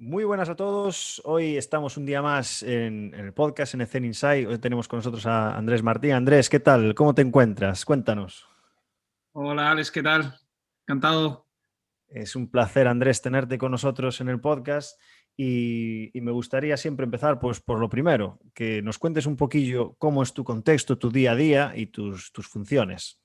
Muy buenas a todos. Hoy estamos un día más en el podcast, en el Zen Inside. Hoy tenemos con nosotros a Andrés Martín. Andrés, ¿qué tal? ¿Cómo te encuentras? Cuéntanos. Hola Alex, ¿qué tal? Encantado. Es un placer, Andrés, tenerte con nosotros en el podcast y me gustaría siempre empezar pues, por lo primero, que nos cuentes un poquillo cómo es tu contexto, tu día a día y tus funciones.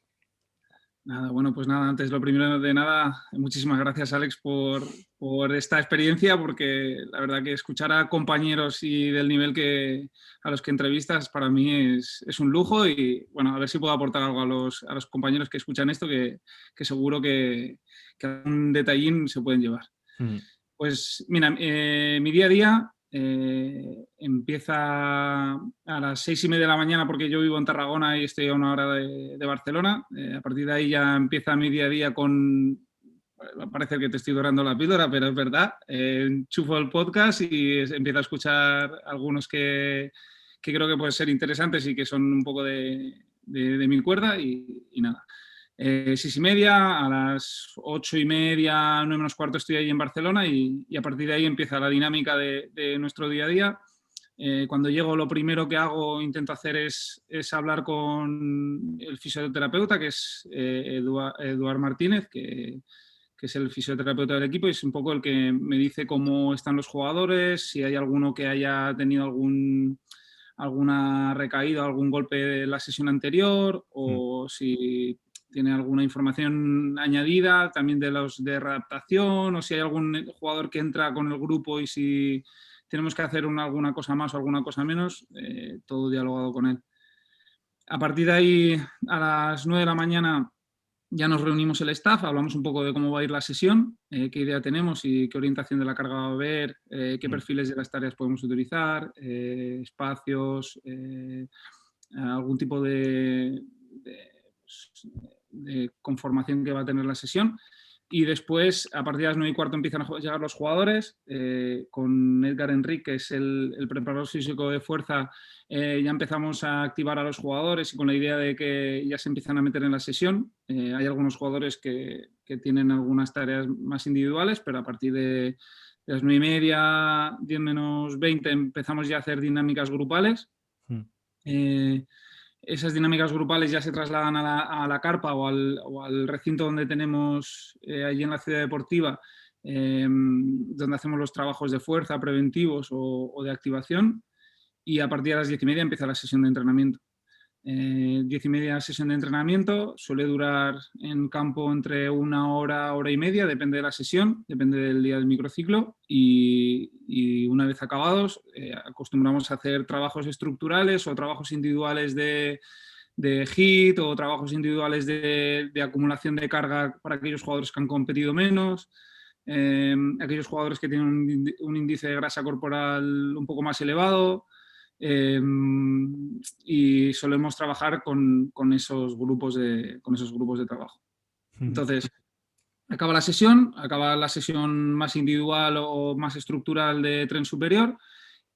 Nada, bueno, pues nada, antes lo primero de nada, muchísimas gracias Alex por esta experiencia, porque la verdad que escuchar a compañeros y del nivel a los que entrevistas para mí es un lujo y bueno, a ver si puedo aportar algo a los compañeros que escuchan esto, que seguro que un detallín se pueden llevar. Mm. Pues mira, mi día a día empieza a las 6:30 de la mañana porque yo vivo en Tarragona y estoy a una hora de Barcelona. A partir de ahí ya empieza mi día a día parece que te estoy dorando la píldora, pero es verdad. Enchufo el podcast y empiezo a escuchar algunos que creo que pueden ser interesantes y que son un poco de mi cuerda y nada. 6:30, a las 8:30, 9 menos cuarto estoy ahí en Barcelona y a partir de ahí empieza la dinámica de nuestro día a día. Cuando llego lo primero que hago, intento hacer es hablar con el fisioterapeuta, que es Eduard Martínez, que es el fisioterapeuta del equipo y es un poco el que me dice cómo están los jugadores, si hay alguno que haya tenido alguna recaída, algún golpe de la sesión anterior Mm. o si tiene alguna información añadida también de los de readaptación o si hay algún jugador que entra con el grupo y si tenemos que hacer alguna cosa más o alguna cosa menos, todo dialogado con él. A partir de ahí, a las 9 de la mañana ya nos reunimos el staff, hablamos un poco de cómo va a ir la sesión, qué idea tenemos y qué orientación de la carga va a haber, qué Mm. perfiles de las tareas podemos utilizar, espacios, algún tipo pues, de conformación que va a tener la sesión. Y después, a partir de las 9:15, empiezan a llegar los jugadores. Con Edgar Enrique, que es el preparador físico de fuerza, ya empezamos a activar a los jugadores y con la idea de que ya se empiezan a meter en la sesión. Hay algunos jugadores que tienen algunas tareas más individuales, pero a partir de las 9:30, 10 menos 20, empezamos ya a hacer dinámicas grupales. Mm. Eh, Esas dinámicas grupales ya se trasladan a la carpa o al recinto donde tenemos allí en la ciudad deportiva, donde hacemos los trabajos de fuerza, preventivos o de activación. Y a partir de las 10:30 empieza la sesión de entrenamiento. 10:30 sesión de entrenamiento, suele durar en campo entre una hora, hora y media, depende de la sesión, depende del día del microciclo y una vez acabados acostumbramos a hacer trabajos estructurales o trabajos individuales de HIIT o trabajos individuales de acumulación de carga para aquellos jugadores que han competido menos, aquellos jugadores que tienen un índice de grasa corporal un poco más elevado. Eh, y solemos trabajar con esos grupos de trabajo. Mm. Entonces, acaba la sesión más individual o más estructural de tren superior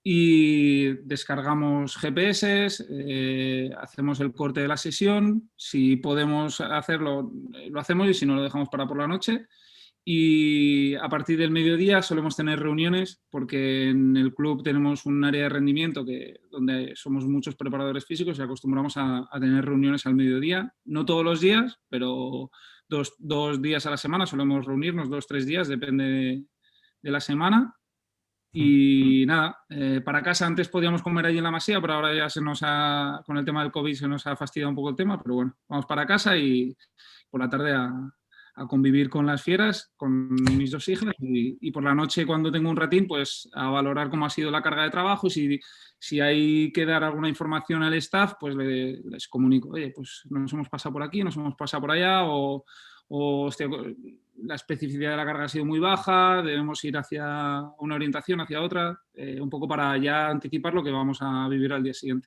y descargamos GPS, hacemos el corte de la sesión, si podemos hacerlo, lo hacemos y si no lo dejamos para por la noche. Y a partir del mediodía solemos tener reuniones porque en el club tenemos un área de rendimiento donde somos muchos preparadores físicos y acostumbramos a tener reuniones al mediodía. No todos los días, pero dos días a la semana solemos reunirnos, 2, 3 días, depende de la semana. Mm. Y nada, para casa antes podíamos comer allí en la Masía, pero ahora ya con el tema del COVID se nos ha fastidiado un poco el tema, pero bueno, vamos para casa y por la tarde a convivir con las fieras, con mis dos hijas y por la noche cuando tengo un ratín, pues a valorar cómo ha sido la carga de trabajo y si hay que dar alguna información al staff, pues les comunico, oye, pues nos hemos pasado por aquí, nos hemos pasado por allá o hostia, la especificidad de la carga ha sido muy baja, debemos ir hacia una orientación, hacia otra, un poco para ya anticipar lo que vamos a vivir al día siguiente.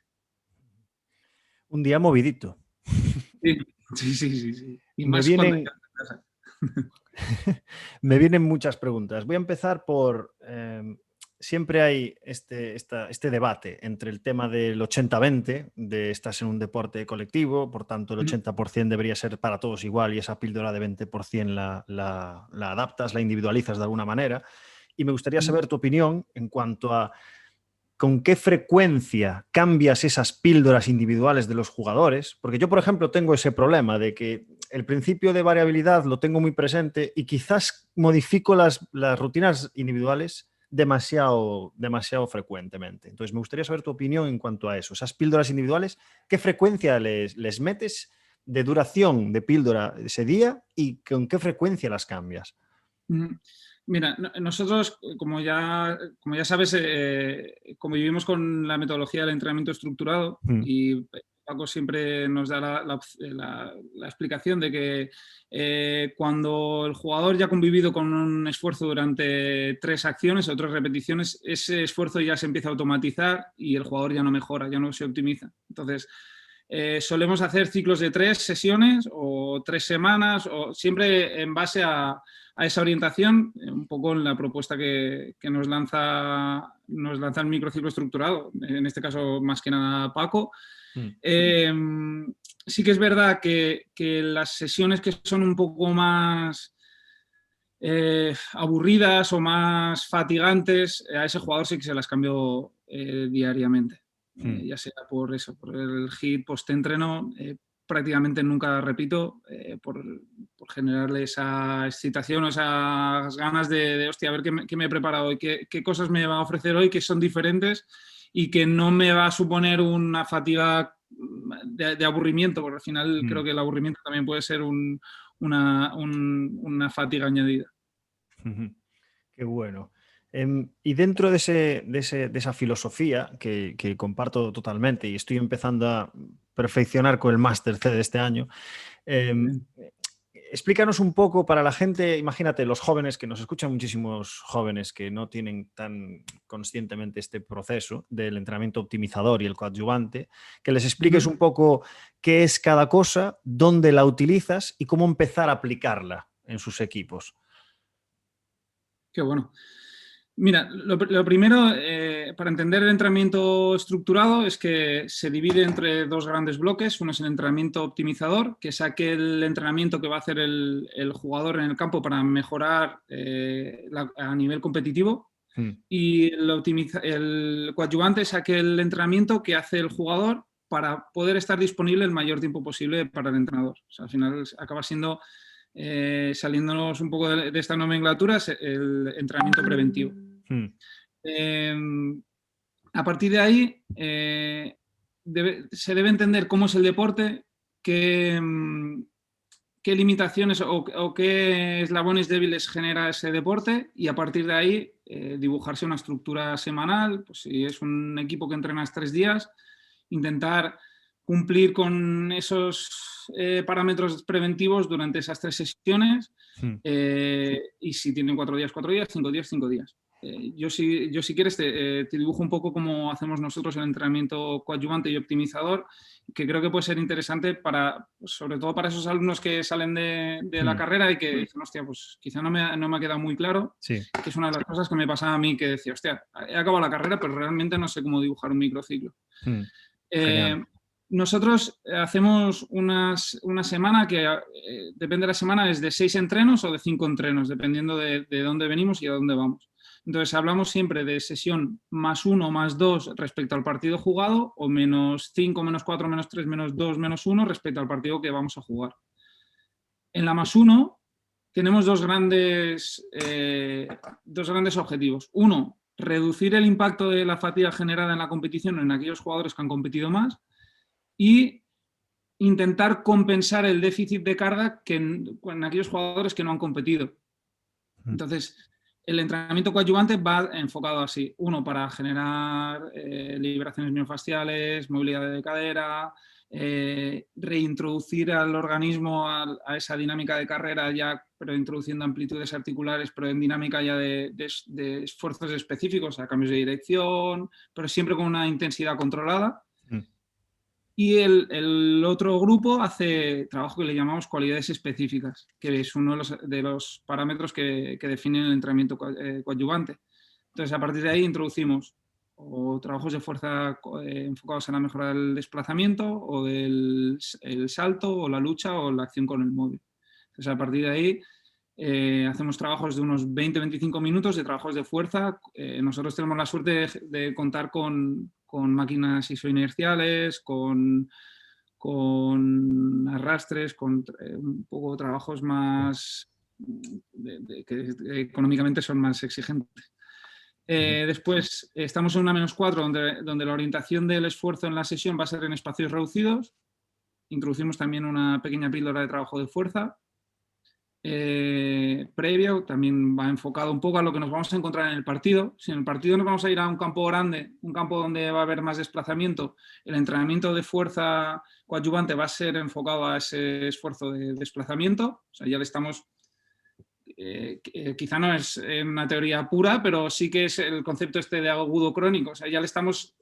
Un día movidito. Sí, sí, sí, sí, sí. Y Me más cuando vienen, llegas a casa. Me vienen muchas preguntas. Voy a empezar por... siempre hay este debate entre el tema del 80-20, de estás en un deporte colectivo, por tanto el 80% debería ser para todos igual y esa píldora de 20% la adaptas, la individualizas de alguna manera. y me gustaría saber tu opinión en cuanto a con qué frecuencia cambias esas píldoras individuales de los jugadores, porque yo, por ejemplo, tengo ese problema de que el principio de variabilidad lo tengo muy presente y quizás modifico las rutinas individuales demasiado frecuentemente. Entonces, me gustaría saber tu opinión en cuanto a eso. Esas píldoras individuales, ¿qué frecuencia les metes de duración de píldora ese día y con qué frecuencia las cambias? Mira, nosotros, como ya sabes, convivimos con la metodología del entrenamiento estructurado y Paco siempre nos da la explicación de que cuando el jugador ya ha convivido con un esfuerzo durante 3 acciones o 3 repeticiones, ese esfuerzo ya se empieza a automatizar y el jugador ya no mejora, ya no se optimiza. Entonces, solemos hacer ciclos de 3 sesiones o 3 semanas, o siempre en base a esa orientación, un poco en la propuesta que nos lanza el microciclo estructurado, en este caso más que nada Paco. Sí que es verdad que las sesiones que son un poco más aburridas o más fatigantes, a ese jugador sí que se las cambio diariamente. Ya sea por eso, por el hit post-entreno, prácticamente nunca repito, por generarle esa excitación o esas ganas de hostia, a ver qué me he preparado hoy, qué cosas me va a ofrecer hoy que son diferentes y que no me va a suponer una fatiga de aburrimiento, porque al final creo que el aburrimiento también puede ser una fatiga añadida. Qué bueno. Y dentro de esa filosofía que comparto totalmente y estoy empezando a perfeccionar con el Máster C de este año, explícanos un poco para la gente, imagínate, los jóvenes, que nos escuchan muchísimos jóvenes que no tienen tan conscientemente este proceso del entrenamiento optimizador y el coadyuvante, que les expliques un poco qué es cada cosa, dónde la utilizas y cómo empezar a aplicarla en sus equipos. Qué bueno. Mira, lo primero, para entender el entrenamiento estructurado, es que se divide entre 2 grandes bloques. Uno es el entrenamiento optimizador, que es aquel entrenamiento que va a hacer el jugador en el campo para mejorar a nivel competitivo. Y el coadyuvante es aquel entrenamiento que hace el jugador para poder estar disponible el mayor tiempo posible para el entrenador. O sea, al final acaba siendo, saliéndonos un poco de esta nomenclatura, es el entrenamiento preventivo. A partir de ahí, se debe entender cómo es el deporte, qué limitaciones o qué eslabones débiles genera ese deporte, y a partir de ahí dibujarse una estructura semanal. Pues si es un equipo que entrenas 3 días, intentar cumplir con esos parámetros preventivos durante esas 3 sesiones, y si tienen 4 días, 4 días, 5 días, 5 días. Yo si quieres te dibujo un poco cómo hacemos nosotros el entrenamiento coadyuvante y optimizador, que creo que puede ser interesante sobre todo para esos alumnos que salen de la carrera y que dicen, hostia, pues quizá no me ha quedado muy claro, que es una de las cosas que me pasaba a mí, que decía, hostia, he acabado la carrera, pero realmente no sé cómo dibujar un microciclo. Nosotros hacemos una semana que depende de la semana, es de 6 entrenos o de 5 entrenos, dependiendo de dónde venimos y a dónde vamos. Entonces hablamos siempre de sesión +1, +2 respecto al partido jugado, o -5, -4, -3, -2, -1 respecto al partido que vamos a jugar. En la +1 tenemos dos grandes objetivos. Uno, reducir el impacto de la fatiga generada en la competición en aquellos jugadores que han competido más, y intentar compensar el déficit de carga en aquellos jugadores que no han competido. Entonces, el entrenamiento coadyuvante va enfocado así. Uno, para generar liberaciones miofasciales, movilidad de cadera, reintroducir al organismo a esa dinámica de carrera, ya pero introduciendo amplitudes articulares, pero en dinámica ya de esfuerzos específicos, a cambios de dirección, pero siempre con una intensidad controlada. Y el otro grupo hace trabajo que le llamamos cualidades específicas, que es uno de los parámetros que definen el entrenamiento coadyuvante. Entonces, a partir de ahí introducimos o trabajos de fuerza enfocados en la mejora del desplazamiento, o del salto, o la lucha, o la acción con el móvil. Entonces, a partir de ahí hacemos trabajos de unos 20-25 minutos de trabajos de fuerza. Nosotros tenemos la suerte de contar con máquinas isoinerciales, con arrastres, con un poco trabajos más que económicamente son más exigentes. Después estamos en una -4 donde la orientación del esfuerzo en la sesión va a ser en espacios reducidos. Introducimos también una pequeña píldora de trabajo de fuerza. Previo, también va enfocado un poco a lo que nos vamos a encontrar en el partido. Si en el partido nos vamos a ir a un campo grande, un campo donde va a haber más desplazamiento, el entrenamiento de fuerza coadyuvante va a ser enfocado a ese esfuerzo de desplazamiento. O sea, ya le estamos... quizá no es una teoría pura, pero sí que es el concepto este de agudo crónico. O sea, ya le estamos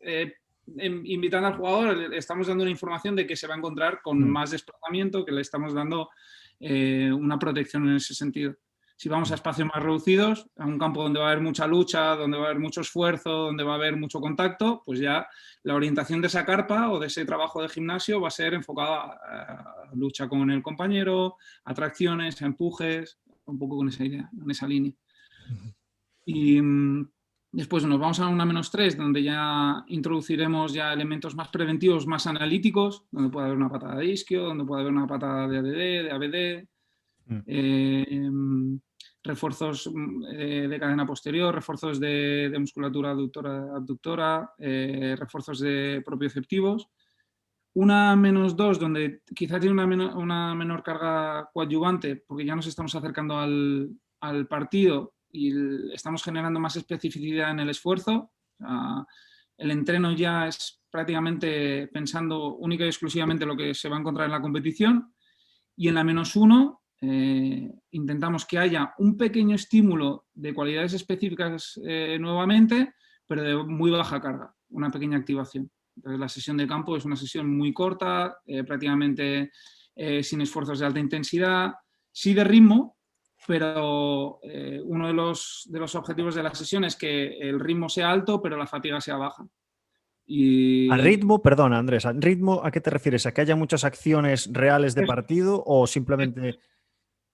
invitando al jugador, le estamos dando una información de que se va a encontrar con más desplazamiento, que le estamos dando una protección en ese sentido. Si vamos a espacios más reducidos, a un campo donde va a haber mucha lucha, donde va a haber mucho esfuerzo, donde va a haber mucho contacto, pues ya la orientación de esa carpa o de ese trabajo de gimnasio va a ser enfocada a lucha con el compañero, a tracciones, a empujes, un poco con esa idea, en esa línea. Y después nos vamos a una -3, donde ya introduciremos ya elementos más preventivos, más analíticos, donde puede haber una patada de isquio, donde puede haber una patada de ADD, de ABD, refuerzos de cadena posterior, refuerzos de musculatura abductora, refuerzos de propioceptivos. Una -2, donde quizá tiene una menor carga coadyuvante, porque ya nos estamos acercando al partido y estamos generando más especificidad en el esfuerzo. El entreno ya es prácticamente pensando única y exclusivamente lo que se va a encontrar en la competición. Y en la -1 intentamos que haya un pequeño estímulo de cualidades específicas nuevamente, pero de muy baja carga, una pequeña activación. Entonces, la sesión de campo es una sesión muy corta, prácticamente sin esfuerzos de alta intensidad, sí de ritmo, pero uno de los objetivos de la sesión es que el ritmo sea alto, pero la fatiga sea baja. ¿A ritmo? Perdona, Andrés, ¿a ritmo a qué te refieres? ¿A que haya muchas acciones reales de partido o simplemente...?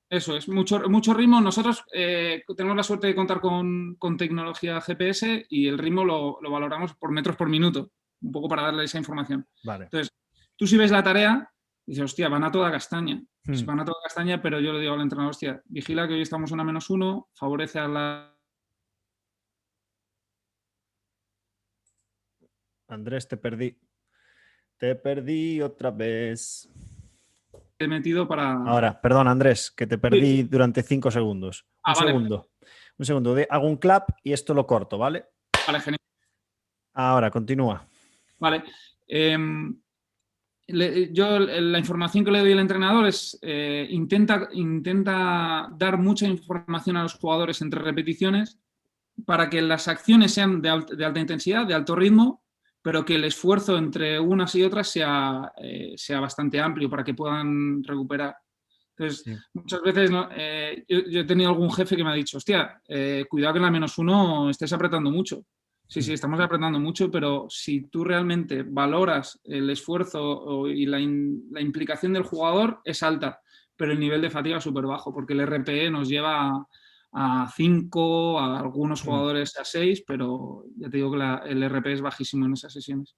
Eso es, mucho ritmo. Nosotros tenemos la suerte de contar con tecnología GPS y el ritmo lo valoramos por metros por minuto, un poco para darle esa información. Vale. Entonces, tú si ves la tarea, dices, hostia, van a toda castaña. Van a toda castaña, pero yo le digo al entrenador, hostia, vigila que hoy estamos en una -1, favorece a la... Andrés, te perdí. Te perdí otra vez. He metido para... Ahora, perdón, Andrés, que te perdí durante 5 segundos. Un vale. segundo. Un segundo. Hago un clap y esto lo corto, ¿vale? Vale, genial. Ahora, continúa. Vale. Yo la información que le doy al entrenador es intenta dar mucha información a los jugadores entre repeticiones para que las acciones sean de alta intensidad, de alto ritmo, pero que el esfuerzo entre unas y otras sea bastante amplio para que puedan recuperar. Entonces, muchas veces yo he tenido algún jefe que me ha dicho, hostia, cuidado que en la -1 estés apretando mucho. Sí, estamos apretando mucho, pero si tú realmente valoras el esfuerzo y la implicación del jugador, es alta, pero el nivel de fatiga es súper bajo, porque el RPE nos lleva a 5, a algunos jugadores a 6, pero ya te digo que el RPE es bajísimo en esas sesiones.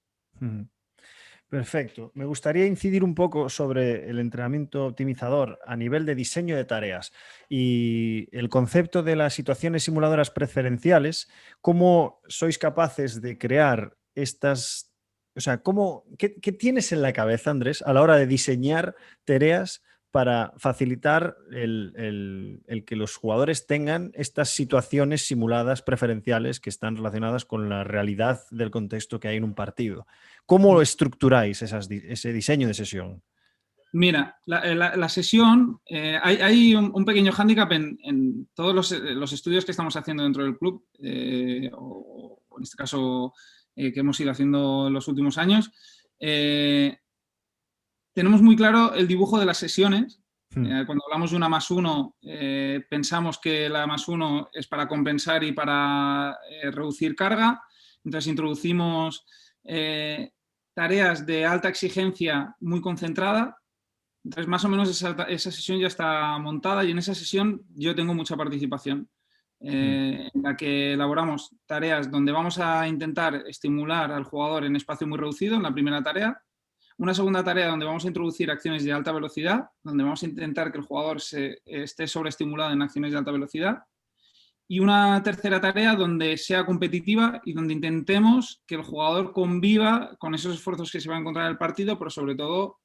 Perfecto. Me gustaría incidir un poco sobre el entrenamiento optimizador a nivel de diseño de tareas y el concepto de las situaciones simuladoras preferenciales. ¿Cómo sois capaces de crear estas... O sea, ¿qué tienes en la cabeza, Andrés, a la hora de diseñar tareas para facilitar el que los jugadores tengan estas situaciones simuladas preferenciales que están relacionadas con la realidad del contexto que hay en un partido? ¿Cómo estructuráis ese diseño de sesión? Mira, la sesión, hay un pequeño hándicap en todos los estudios que estamos haciendo dentro del club, o en este caso que hemos ido haciendo en los últimos años. Tenemos muy claro el dibujo de las sesiones. Cuando hablamos de una +1, pensamos que la +1 es para compensar y para reducir carga. Entonces introducimos tareas de alta exigencia muy concentrada, Entonces, más o menos esa sesión ya está montada y en esa sesión yo tengo mucha participación, en la que elaboramos tareas donde vamos a intentar estimular al jugador en espacio muy reducido en la primera tarea. Una segunda tarea donde vamos a introducir acciones de alta velocidad, donde vamos a intentar que el jugador esté sobreestimulado en acciones de alta velocidad. Y una tercera tarea donde sea competitiva y donde intentemos que el jugador conviva con esos esfuerzos que se va a encontrar en el partido, pero sobre todo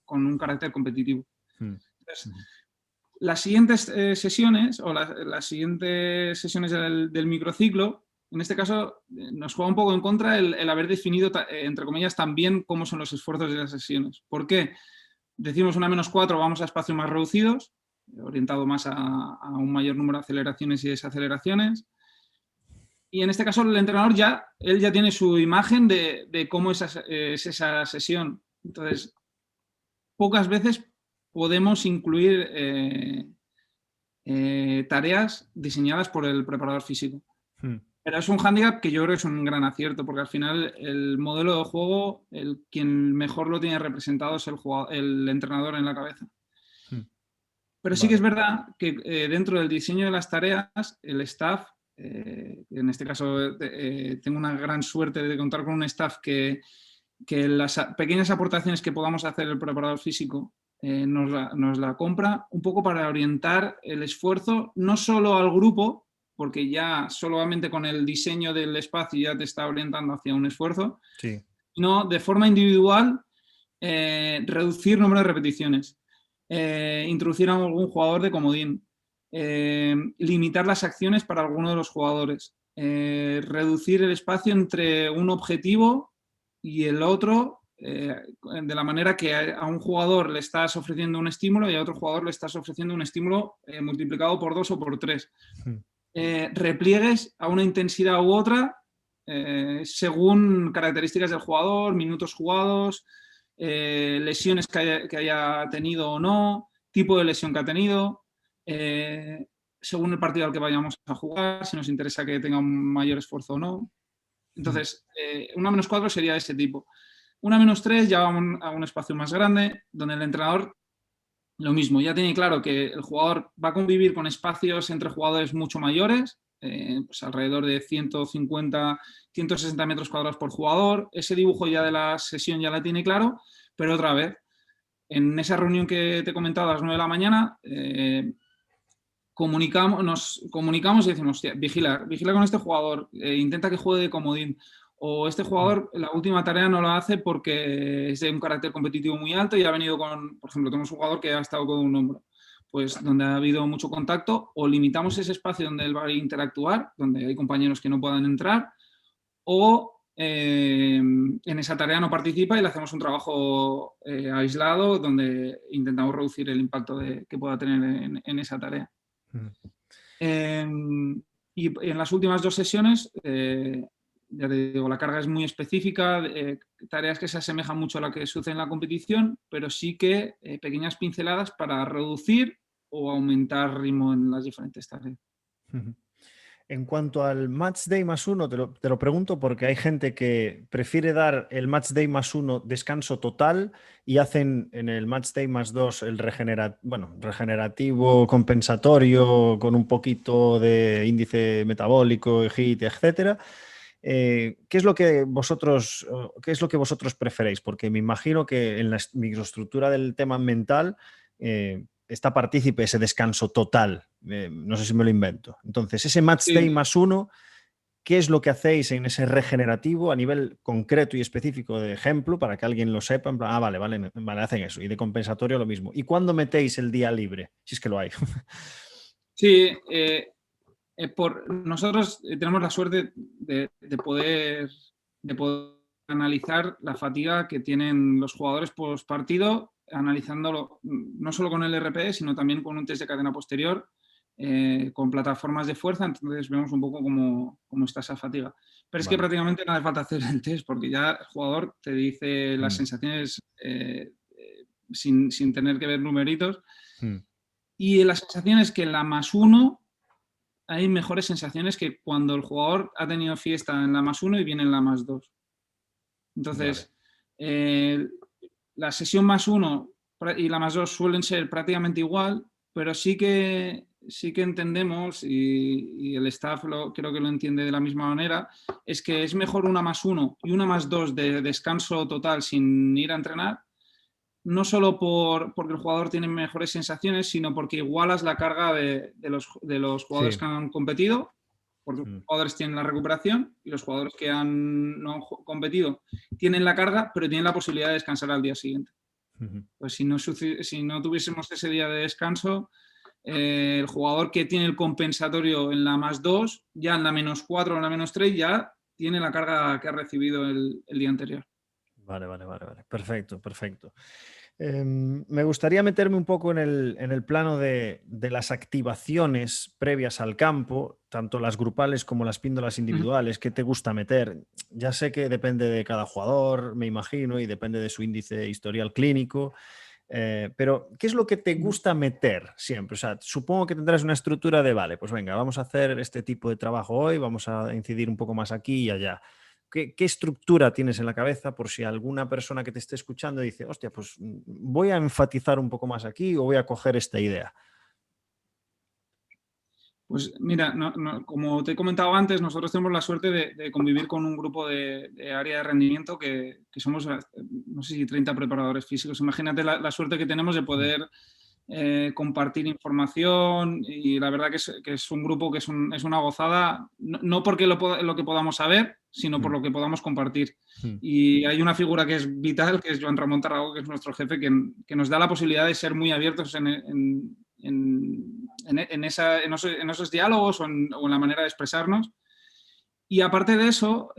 con un carácter competitivo. Entonces, las siguientes sesiones o las siguientes sesiones del microciclo, en este caso nos juega un poco en contra el haber definido, entre comillas, también cómo son los esfuerzos de las sesiones. ¿Por qué? Decimos una -4, vamos a espacios más reducidos, orientado más a un mayor número de aceleraciones y desaceleraciones. Y en este caso el entrenador ya tiene su imagen de cómo es esa sesión. Entonces, pocas veces podemos incluir tareas diseñadas por el preparador físico. Pero es un hándicap que yo creo que es un gran acierto, porque al final el modelo de juego, quien mejor lo tiene representado es el entrenador en la cabeza. Pero sí que es verdad que dentro del diseño de las tareas, el staff, en este caso tengo una gran suerte de contar con un staff que las pequeñas aportaciones que podamos hacer el preparador físico nos la compra un poco para orientar el esfuerzo, no solo al grupo, porque ya solamente con el diseño del espacio ya te está orientando hacia un esfuerzo, sí, sino de forma individual reducir número de repeticiones. Introducir a algún jugador de comodín, limitar las acciones para alguno de los jugadores, reducir el espacio entre un objetivo y el otro, de la manera que a un jugador le estás ofreciendo un estímulo y a otro jugador le estás ofreciendo un estímulo multiplicado por 2 o por 3. Repliegues a una intensidad u otra según características del jugador, minutos jugados, lesiones que haya tenido o no, tipo de lesión que ha tenido, según el partido al que vayamos a jugar, si nos interesa que tenga un mayor esfuerzo o no. Entonces, una -4 sería de ese tipo. Una -3 ya va a un espacio más grande, donde el entrenador, lo mismo, ya tiene claro que el jugador va a convivir con espacios entre jugadores mucho mayores, pues alrededor de 150, 160 metros cuadrados por jugador. Ese dibujo ya de la sesión ya la tiene claro, pero otra vez, en esa reunión que te he comentado a las 9 de la mañana, nos comunicamos y decimos, vigila con este jugador, intenta que juegue de comodín. O este jugador, la última tarea no la hace porque es de un carácter competitivo muy alto y ha venido con, por ejemplo, tenemos un jugador que ha estado con un hombro, pues donde ha habido mucho contacto, o limitamos ese espacio donde él va a interactuar, donde hay compañeros que no puedan entrar, o en esa tarea no participa y le hacemos un trabajo aislado donde intentamos reducir el impacto que pueda tener en esa tarea. Y en las últimas 2 sesiones, ya te digo, la carga es muy específica, tareas que se asemejan mucho a lo que sucede en la competición, pero sí que pequeñas pinceladas para reducir o aumentar ritmo en las diferentes tareas. En cuanto al match day +1, te lo pregunto porque hay gente que prefiere dar el match day +1 descanso total y hacen en el match day +2 el regenerativo compensatorio con un poquito de índice metabólico, HIIT, etcétera. ¿Qué es lo que vosotros preferéis? Porque me imagino que en la microestructura del tema mental está partícipe ese descanso total. No sé si me lo invento. Entonces, ese match day +1, ¿qué es lo que hacéis en ese regenerativo a nivel concreto y específico de ejemplo para que alguien lo sepa? En plan, vale, hacen eso. Y de compensatorio lo mismo. ¿Y cuándo metéis el día libre? Si es que lo hay. Sí, nosotros tenemos la suerte de poder analizar la fatiga que tienen los jugadores post partido, analizándolo no solo con el RPE, sino también con un test de cadena posterior, con plataformas de fuerza. Entonces vemos un poco cómo está esa fatiga. Pero es que prácticamente no hace falta hacer el test, porque ya el jugador te dice las sensaciones sin tener que ver numeritos. Y la sensación es que en la +1 hay mejores sensaciones que cuando el jugador ha tenido fiesta en la +1 y viene en la +2. Entonces, la sesión +1 y la más 2 suelen ser prácticamente igual, pero sí que entendemos, y el staff creo que lo entiende de la misma manera, es que es mejor una más 1 y una más 2 de descanso total sin ir a entrenar, no solo porque el jugador tiene mejores sensaciones, sino porque igualas la carga de los jugadores Sí. que han competido, porque los Mm. jugadores tienen la recuperación y los jugadores que no han competido tienen la carga, pero tienen la posibilidad de descansar al día siguiente. Ujú. Pues si no tuviésemos ese día de descanso, el jugador que tiene el compensatorio en la más 2, ya en la menos 4 o en la menos 3, ya tiene la carga que ha recibido el día anterior. Vale, vale, vale, vale. Perfecto, perfecto. Me gustaría meterme un poco en el plano de las activaciones previas al campo, tanto las grupales como las píndolas Ujú. individuales. ¿Qué te gusta meter? Ya sé que depende de cada jugador, me imagino, y depende de su índice historial clínico, pero ¿qué es lo que te Ujú. gusta meter siempre? O sea, supongo que tendrás una estructura de, vale, pues venga, vamos a hacer este tipo de trabajo hoy, vamos a incidir un poco más aquí y allá. ¿Qué estructura tienes en la cabeza por si alguna persona que te esté escuchando dice, hostia, pues voy a enfatizar un poco más aquí o voy a coger esta idea? Pues mira, como te he comentado antes, nosotros tenemos la suerte de convivir con un grupo de área de rendimiento que somos, no sé si 30 preparadores físicos. Imagínate la suerte que tenemos de Mm. poder compartir información, y la verdad que es un grupo que es una gozada, no porque lo que podamos saber, sino por Mm. lo que podamos compartir. Mm. Y hay una figura que es vital, que es Joan Ramón Tarragó, que es nuestro jefe, que nos da la posibilidad de ser muy abiertos en esos diálogos o en la manera de expresarnos. Y aparte de eso,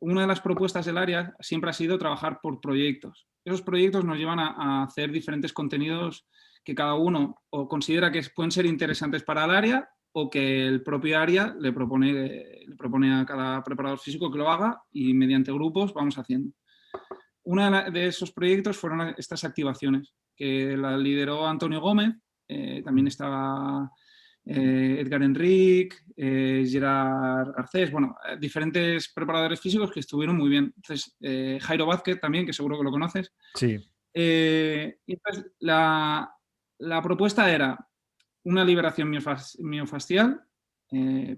una de las propuestas del área siempre ha sido trabajar por proyectos. Esos proyectos nos llevan a hacer diferentes contenidos que cada uno o considera que pueden ser interesantes para el área, o que el propio área le propone a cada preparador físico que lo haga, y mediante grupos vamos haciendo. Uno de esos proyectos fueron estas activaciones, que la lideró Antonio Gómez, también Mm. estaba Edgar Enric, Gerard Garcés, bueno, diferentes preparadores físicos que estuvieron muy bien. Entonces, Jairo Vázquez también, que seguro que lo conoces. Sí. Y entonces, la propuesta era una liberación miofascial.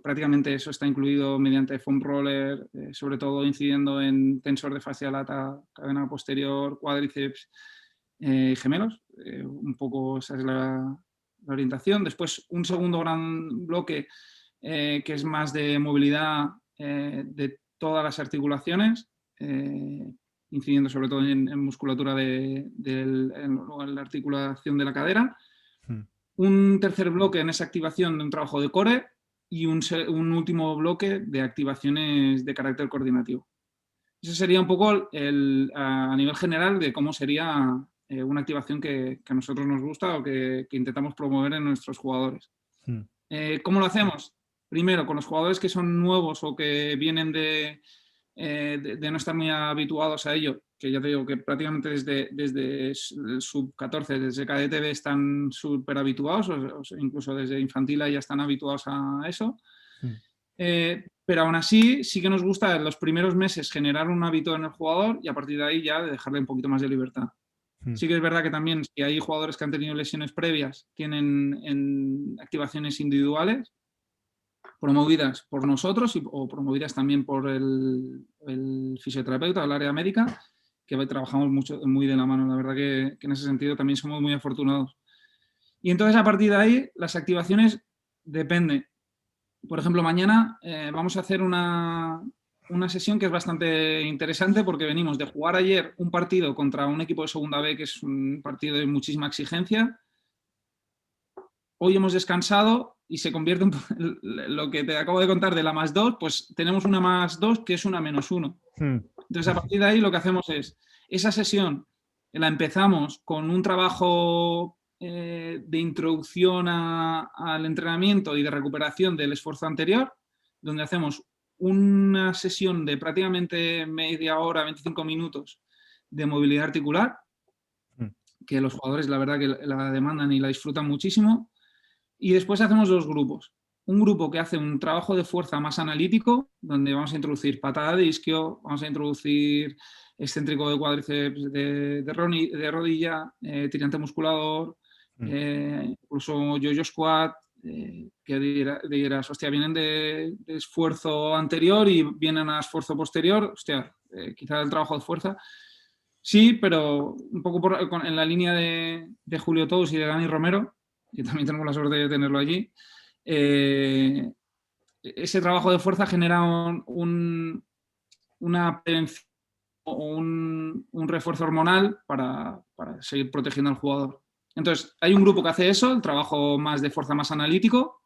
Prácticamente eso está incluido mediante foam roller, sobre todo incidiendo en tensor de fascia lata, cadena posterior, cuádriceps y gemelos. Un poco esa es la orientación. Después, un segundo gran bloque que es más de movilidad de todas las articulaciones, incidiendo sobre todo en musculatura en la articulación de la cadera. Mm. Un tercer bloque en esa activación de un trabajo de core, y un último bloque de activaciones de carácter coordinativo. Eso sería un poco a nivel general de cómo sería una activación que a nosotros nos gusta, o que intentamos promover en nuestros jugadores. Mm. ¿Cómo lo hacemos? Primero, con los jugadores que son nuevos o que vienen de no estar muy habituados a ello, que ya te digo que prácticamente desde el sub-14, desde cadete están súper habituados, o incluso desde infantil ya están habituados a eso. Mm. Pero aún así, sí que nos gusta en los primeros meses generar un hábito en el jugador, y a partir de ahí ya dejarle un poquito más de libertad. Mm. Sí que es verdad que también, si hay jugadores que han tenido lesiones previas, tienen en activaciones individuales promovidas por nosotros o promovidas también por el fisioterapeuta del área médica, que trabajamos muy de la mano. La verdad que en ese sentido también somos muy afortunados. Y entonces, a partir de ahí, las activaciones depende. Por ejemplo, mañana vamos a hacer una sesión que es bastante interesante, porque venimos de jugar ayer un partido contra un equipo de segunda B, que es un partido de muchísima exigencia. Hoy hemos descansado y se convierte en lo que te acabo de contar de la más 2, pues tenemos una más 2 que es una menos 1. Mm. Entonces, a partir de ahí lo que hacemos es, esa sesión la empezamos con un trabajo de introducción al entrenamiento y de recuperación del esfuerzo anterior, donde hacemos una sesión de prácticamente media hora, 25 minutos de movilidad articular, Mm. que los jugadores la verdad que la demandan y la disfrutan muchísimo. Y después hacemos dos grupos. Un grupo que hace un trabajo de fuerza más analítico, donde vamos a introducir patada de isquio, vamos a introducir excéntrico de cuádriceps de rodilla, tirante musculador, incluso yo-yo squat, que dirás, hostia, vienen de esfuerzo anterior y vienen a esfuerzo posterior, hostia, quizá el trabajo de fuerza. Sí, pero un poco en la línea de Julio Tous y de Dani Romero, que también tenemos la suerte de tenerlo allí, ese trabajo de fuerza genera una prevención o un refuerzo hormonal para seguir protegiendo al jugador. Entonces, hay un grupo que hace eso, el trabajo más de fuerza más analítico,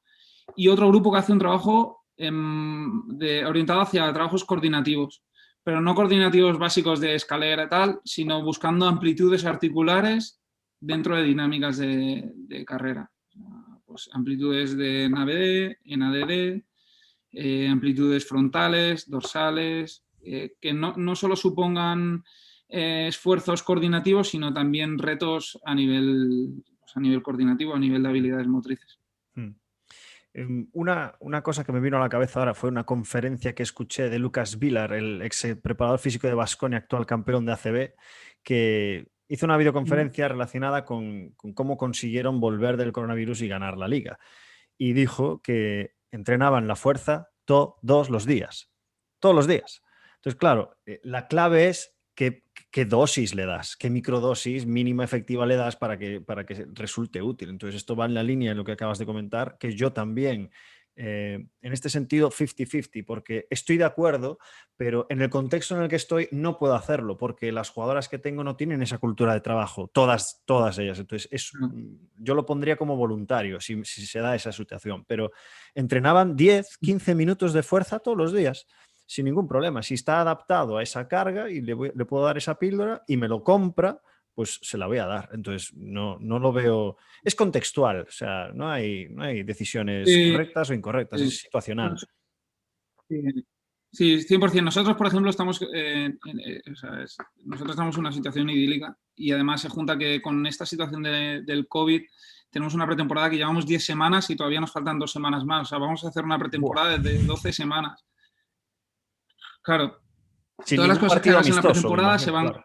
y otro grupo que hace un trabajo orientado hacia trabajos coordinativos, pero no coordinativos básicos de escalera y tal, sino buscando amplitudes articulares dentro de dinámicas de carrera. Pues amplitudes de NAVD, NADD, amplitudes frontales, dorsales, que no solo supongan esfuerzos coordinativos, sino también retos a nivel coordinativo, a nivel de habilidades motrices. Una cosa que me vino a la cabeza ahora fue una conferencia que escuché de Lucas Vilar, el ex preparador físico de Baskonia, actual campeón de ACB, que hizo una videoconferencia relacionada con cómo consiguieron volver del coronavirus y ganar la liga. Y dijo que entrenaban la fuerza todos los días. Todos los días. Entonces, claro, la clave es qué dosis le das, qué microdosis mínima efectiva le das para que resulte útil. Entonces, esto va en la línea de lo que acabas de comentar, que yo también, en este sentido, 50-50, porque estoy de acuerdo, pero en el contexto en el que estoy no puedo hacerlo, porque las jugadoras que tengo no tienen esa cultura de trabajo, todas ellas. Entonces, yo lo pondría como voluntario si se da esa situación, pero entrenaban 10, 15 minutos de fuerza todos los días, sin ningún problema. Si está adaptado a esa carga y le puedo dar esa píldora y me lo compra, pues se la voy a dar. Entonces, no lo veo... Es contextual, o sea, no hay decisiones correctas o incorrectas, es situacional. Sí, 100%. Nosotros, por ejemplo, nosotros estamos en una situación idílica y además se junta que con esta situación del COVID tenemos una pretemporada que llevamos 10 semanas y todavía nos faltan 2 semanas más. O sea, vamos a hacer una pretemporada de 12 semanas. Claro. Sin todas las cosas que hagas en la pretemporada se van... Claro.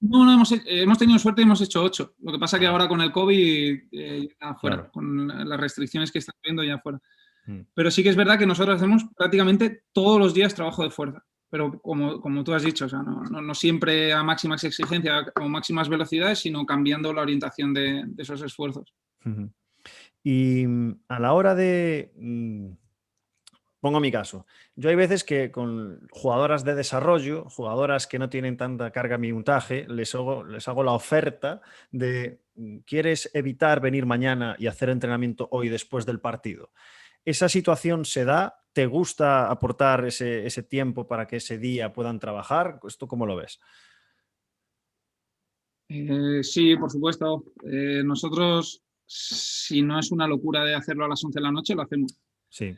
No, hemos tenido suerte y hemos hecho 8. Lo que pasa que ahora con el COVID afuera, claro, con las restricciones que están viendo ya afuera. Pero sí que es verdad que nosotros hacemos prácticamente todos los días trabajo de fuerza. Pero como tú has dicho, o sea, no siempre a máximas exigencias o máximas velocidades, sino cambiando la orientación de esos esfuerzos. Y a la hora de... Pongo mi caso. Yo hay veces que con jugadoras de desarrollo, jugadoras que no tienen tanta carga minutaje, les hago la oferta de ¿quieres evitar venir mañana y hacer entrenamiento hoy después del partido? ¿Esa situación se da? ¿Te gusta aportar ese tiempo para que ese día puedan trabajar? ¿Esto cómo lo ves? Sí, por supuesto. Nosotros, si no es una locura de hacerlo a las 11 de la noche, lo hacemos. Sí.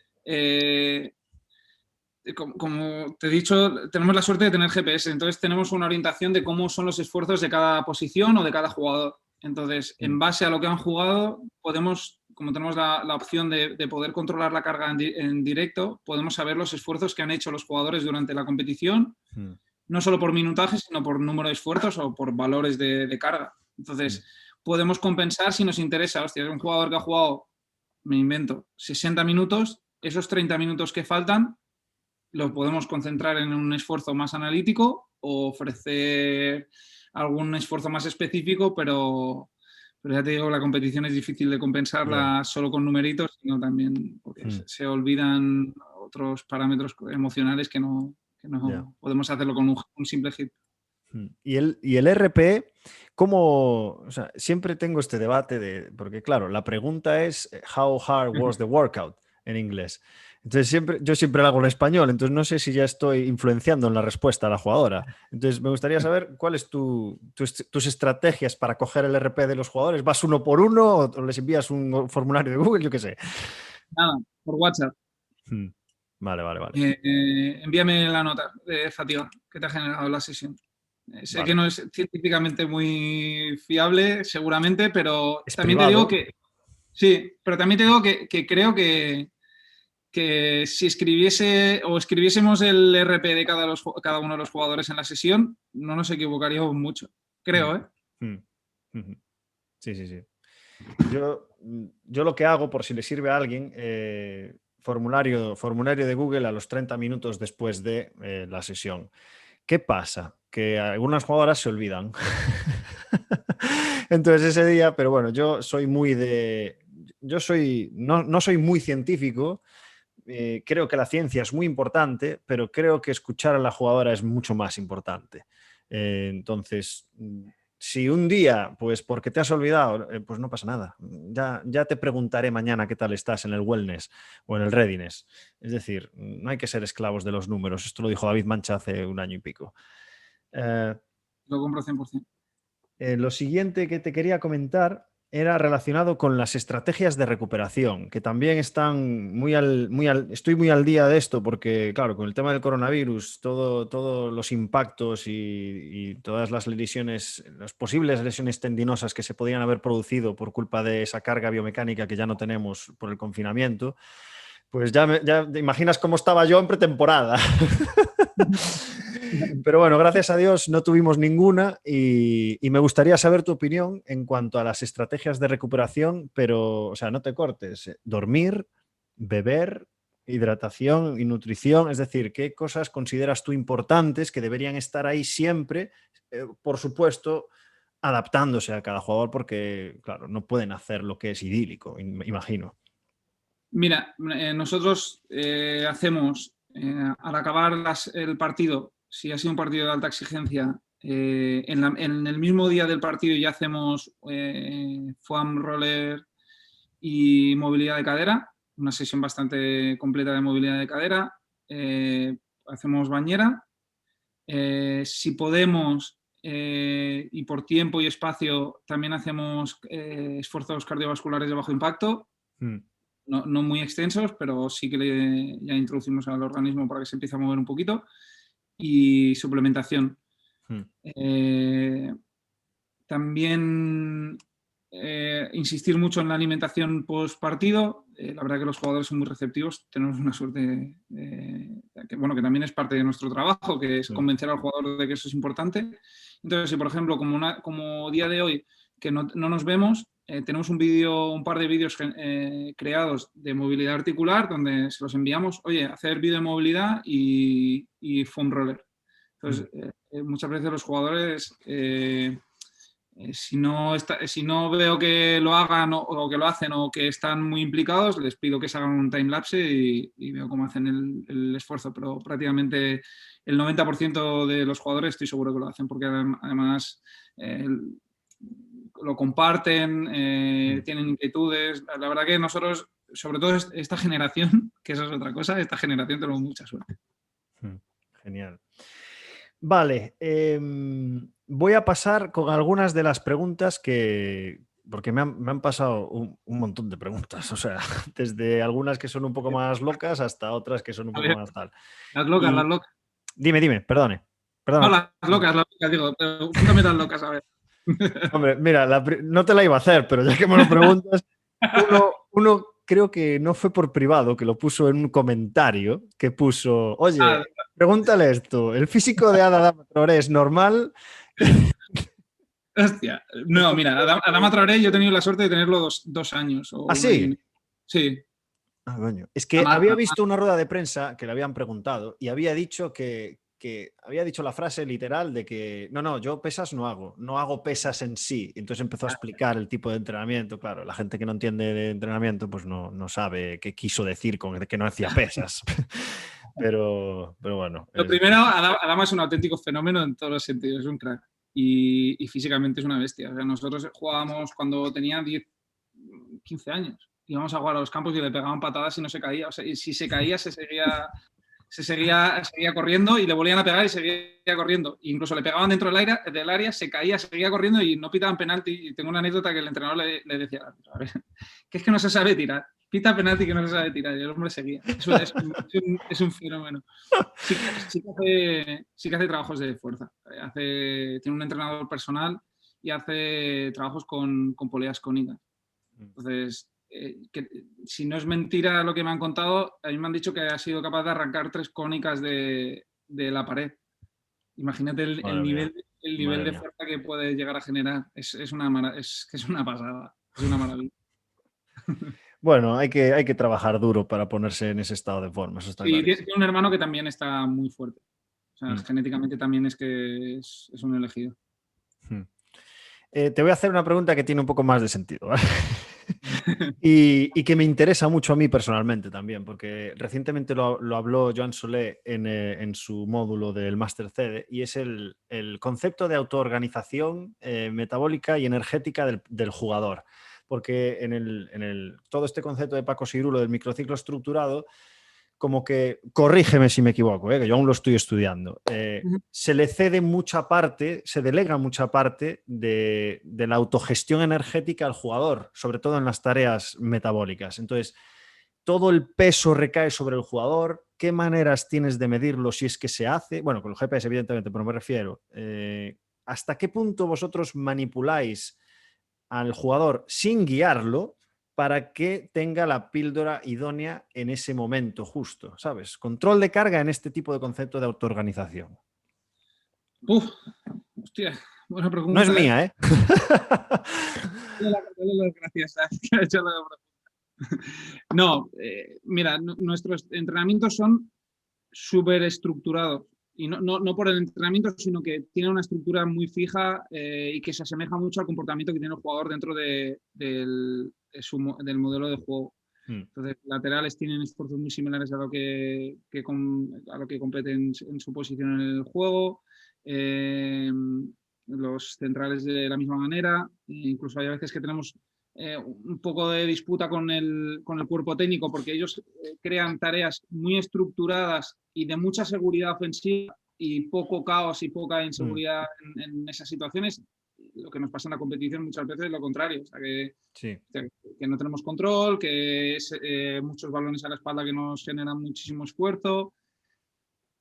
Como te he dicho, tenemos la suerte de tener GPS, entonces tenemos una orientación de cómo son los esfuerzos de cada posición o de cada jugador. Entonces, en base a lo que han jugado, podemos, como tenemos la opción de poder controlar la carga en directo, podemos saber los esfuerzos que han hecho los jugadores durante la competición, no solo por minutaje, sino por número de esfuerzos o por valores de carga. Entonces, podemos compensar si nos interesa. Hostia, es un jugador que ha jugado, me invento, 60 minutos, esos 30 minutos que faltan, lo podemos concentrar en un esfuerzo más analítico o ofrecer algún esfuerzo más específico, pero ya te digo, la competición es difícil de compensarla solo con numeritos, sino también porque se olvidan otros parámetros emocionales que no podemos hacerlo con un simple hit. Y el RP, ¿cómo? O sea, siempre tengo este debate porque claro, la pregunta es how hard was the workout en inglés. Entonces yo siempre lo hago en español, entonces no sé si ya estoy influenciando en la respuesta a la jugadora. Entonces me gustaría saber cuáles tus estrategias para coger el RP de los jugadores. ¿Vas uno por uno o les envías un formulario de Google? Yo qué sé. Nada, por WhatsApp. Vale. Envíame la nota de fatiga que te ha generado la sesión. Sé que no es científicamente muy fiable, seguramente, pero es también privado. te digo que... Sí, pero también te digo que creo que que si escribiésemos el RP de cada uno de los jugadores en la sesión, no nos equivocaríamos mucho, creo, ¿eh? Sí, sí, sí. Yo lo que hago, por si le sirve a alguien, formulario de Google a los 30 minutos después de la sesión. ¿Qué pasa? Que algunas jugadoras se olvidan. Entonces ese día, pero bueno, yo soy muy de... no soy muy científico. Creo que la ciencia es muy importante, pero creo que escuchar a la jugadora es mucho más importante. Entonces, si un día, pues porque te has olvidado, pues no pasa nada. Ya te preguntaré mañana qué tal estás en el wellness o en el readiness. Es decir, no hay que ser esclavos de los números. Esto lo dijo David Mancha hace un año y pico. Lo compro 100%. Lo siguiente que te quería comentar era relacionado con las estrategias de recuperación, que también están estoy muy al día de esto porque, claro, con el tema del coronavirus, todos los impactos y todas las lesiones, las posibles lesiones tendinosas que se podían haber producido por culpa de esa carga biomecánica que ya no tenemos por el confinamiento, pues ya te imaginas cómo estaba yo en pretemporada. Pero bueno, gracias a Dios no tuvimos ninguna y me gustaría saber tu opinión en cuanto a las estrategias de recuperación, pero, o sea, no te cortes. Dormir, beber, hidratación y nutrición, es decir, ¿qué cosas consideras tú importantes que deberían estar ahí siempre? Por supuesto, adaptándose a cada jugador porque, claro, no pueden hacer lo que es idílico, imagino. Mira, nosotros hacemos, al acabar el partido, si ha sido un partido de alta exigencia, en el mismo día del partido ya hacemos foam roller y movilidad de cadera, una sesión bastante completa de movilidad de cadera. Hacemos bañera. Si podemos, y por tiempo y espacio, también hacemos esfuerzos cardiovasculares de bajo impacto. No muy extensos, pero sí que ya introducimos al organismo para que se empiece a mover un poquito. Y suplementación. También insistir mucho en la alimentación post partido. La verdad que los jugadores son muy receptivos. Tenemos una suerte que también es parte de nuestro trabajo, que es convencer al jugador de que eso es importante. Entonces, si por ejemplo, como día de hoy, que no nos vemos, tenemos un par de vídeos creados de movilidad articular donde se los enviamos, oye, hacer vídeo de movilidad y foam roller. Entonces, muchas veces los jugadores, si no veo que lo hagan o que lo hacen o que están muy implicados, les pido que se hagan un timelapse y veo cómo hacen el esfuerzo, pero prácticamente el 90% de los jugadores estoy seguro que lo hacen porque además lo comparten, tienen inquietudes. La verdad que nosotros, sobre todo esta generación, que eso es otra cosa, esta generación tenemos mucha suerte. Genial. Vale, voy a pasar con algunas de las preguntas porque me han pasado un montón de preguntas, o sea, desde algunas que son un poco más locas hasta otras que son un poco más tal. Las locas. Dime, perdone. No, las locas, digo, pregúntame las locas, a ver. Hombre, mira, no te la iba a hacer, pero ya que me lo preguntas, uno creo que no fue por privado, que lo puso en un comentario, que puso, oye, pregúntale esto, ¿el físico de Adama Traoré es normal? Hostia, no, mira, Adama Traoré yo he tenido la suerte de tenerlo 2 años. ¿Ah, sí? Sí. Ah, coño. Es que había visto una rueda de prensa que le habían preguntado y había dicho que había dicho la frase literal de que no, yo pesas no hago pesas en sí. Entonces empezó a explicar el tipo de entrenamiento. Claro, la gente que no entiende de entrenamiento pues no sabe qué quiso decir con que no hacía pesas. pero bueno. Lo primero, Adama es un auténtico fenómeno en todos los sentidos, es un crack. Y físicamente es una bestia. O sea, nosotros jugábamos cuando tenía 15 años. Íbamos a jugar a los campos y le pegaban patadas y no se caía. O sea, y si se caía, seguía corriendo y le volvían a pegar y seguía corriendo. E incluso le pegaban dentro del área, se caía, seguía corriendo y no pitaban penalti. Y tengo una anécdota que el entrenador le decía, a ver, que es que no se sabe tirar. Pita penalti que no se sabe tirar. Y el hombre seguía. Es un fenómeno. Sí que hace trabajos de fuerza. Tiene un entrenador personal y hace trabajos con poleas cónicas. Entonces, que si no es mentira lo que me han contado, a mí me han dicho que ha sido capaz de arrancar 3 cónicas de la pared. Imagínate el nivel de fuerza que puede llegar a generar. Es una pasada, es una maravilla. Bueno, hay que trabajar duro para ponerse en ese estado de forma, eso está Sí, clarísimo. tiene un hermano que también está muy fuerte. O sea, genéticamente también es que es un elegido. Te voy a hacer una pregunta que tiene un poco más de sentido, ¿vale? y que me interesa mucho a mí personalmente también, porque recientemente lo habló Joan Solé en su módulo del Máster CEDE, y es el concepto de autoorganización metabólica y energética del jugador. Porque en todo este concepto de Paco Sirulo del microciclo estructurado, como que, corrígeme si me equivoco, que yo aún lo estoy estudiando, se le cede mucha parte, se delega mucha parte de la autogestión energética al jugador, sobre todo en las tareas metabólicas. Entonces, todo el peso recae sobre el jugador. ¿Qué maneras tienes de medirlo si es que se hace? Bueno, con el GPS evidentemente, pero me refiero, ¿hasta qué punto vosotros manipuláis al jugador sin guiarlo para que tenga la píldora idónea en ese momento justo, ¿sabes? Control de carga en este tipo de concepto de autoorganización. Hostia, buena No es pregunta, ¿eh? mía, ¿eh? Dale las gracias a que ha hecho la pregunta. No, mira, nuestros entrenamientos son súper estructurados. Y no por el entrenamiento, sino que tiene una estructura muy fija y que se asemeja mucho al comportamiento que tiene el jugador dentro del modelo de juego. Entonces, laterales tienen esfuerzos muy similares a lo que competen en su posición en el juego. Los centrales de la misma manera. Incluso hay veces que tenemos un poco de disputa con el cuerpo técnico porque ellos crean tareas muy estructuradas y de mucha seguridad ofensiva y poco caos y poca inseguridad en esas situaciones. Lo que nos pasa en la competición muchas veces es lo contrario, o sea, que no tenemos control, que es muchos balones a la espalda que nos generan muchísimo esfuerzo.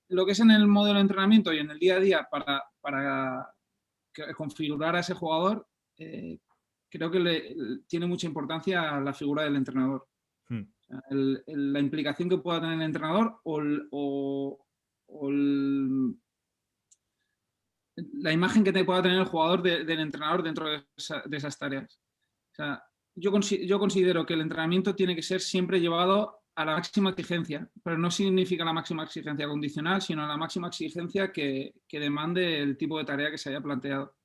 Lo que es en el modelo de entrenamiento y en el día a día para configurar a ese jugador, creo que tiene mucha importancia la figura del entrenador. La implicación que pueda tener el entrenador la imagen que pueda tener el jugador del entrenador dentro de esas tareas. O sea, yo considero que el entrenamiento tiene que ser siempre llevado a la máxima exigencia, pero no significa la máxima exigencia condicional, sino la máxima exigencia que demande el tipo de tarea que se haya planteado.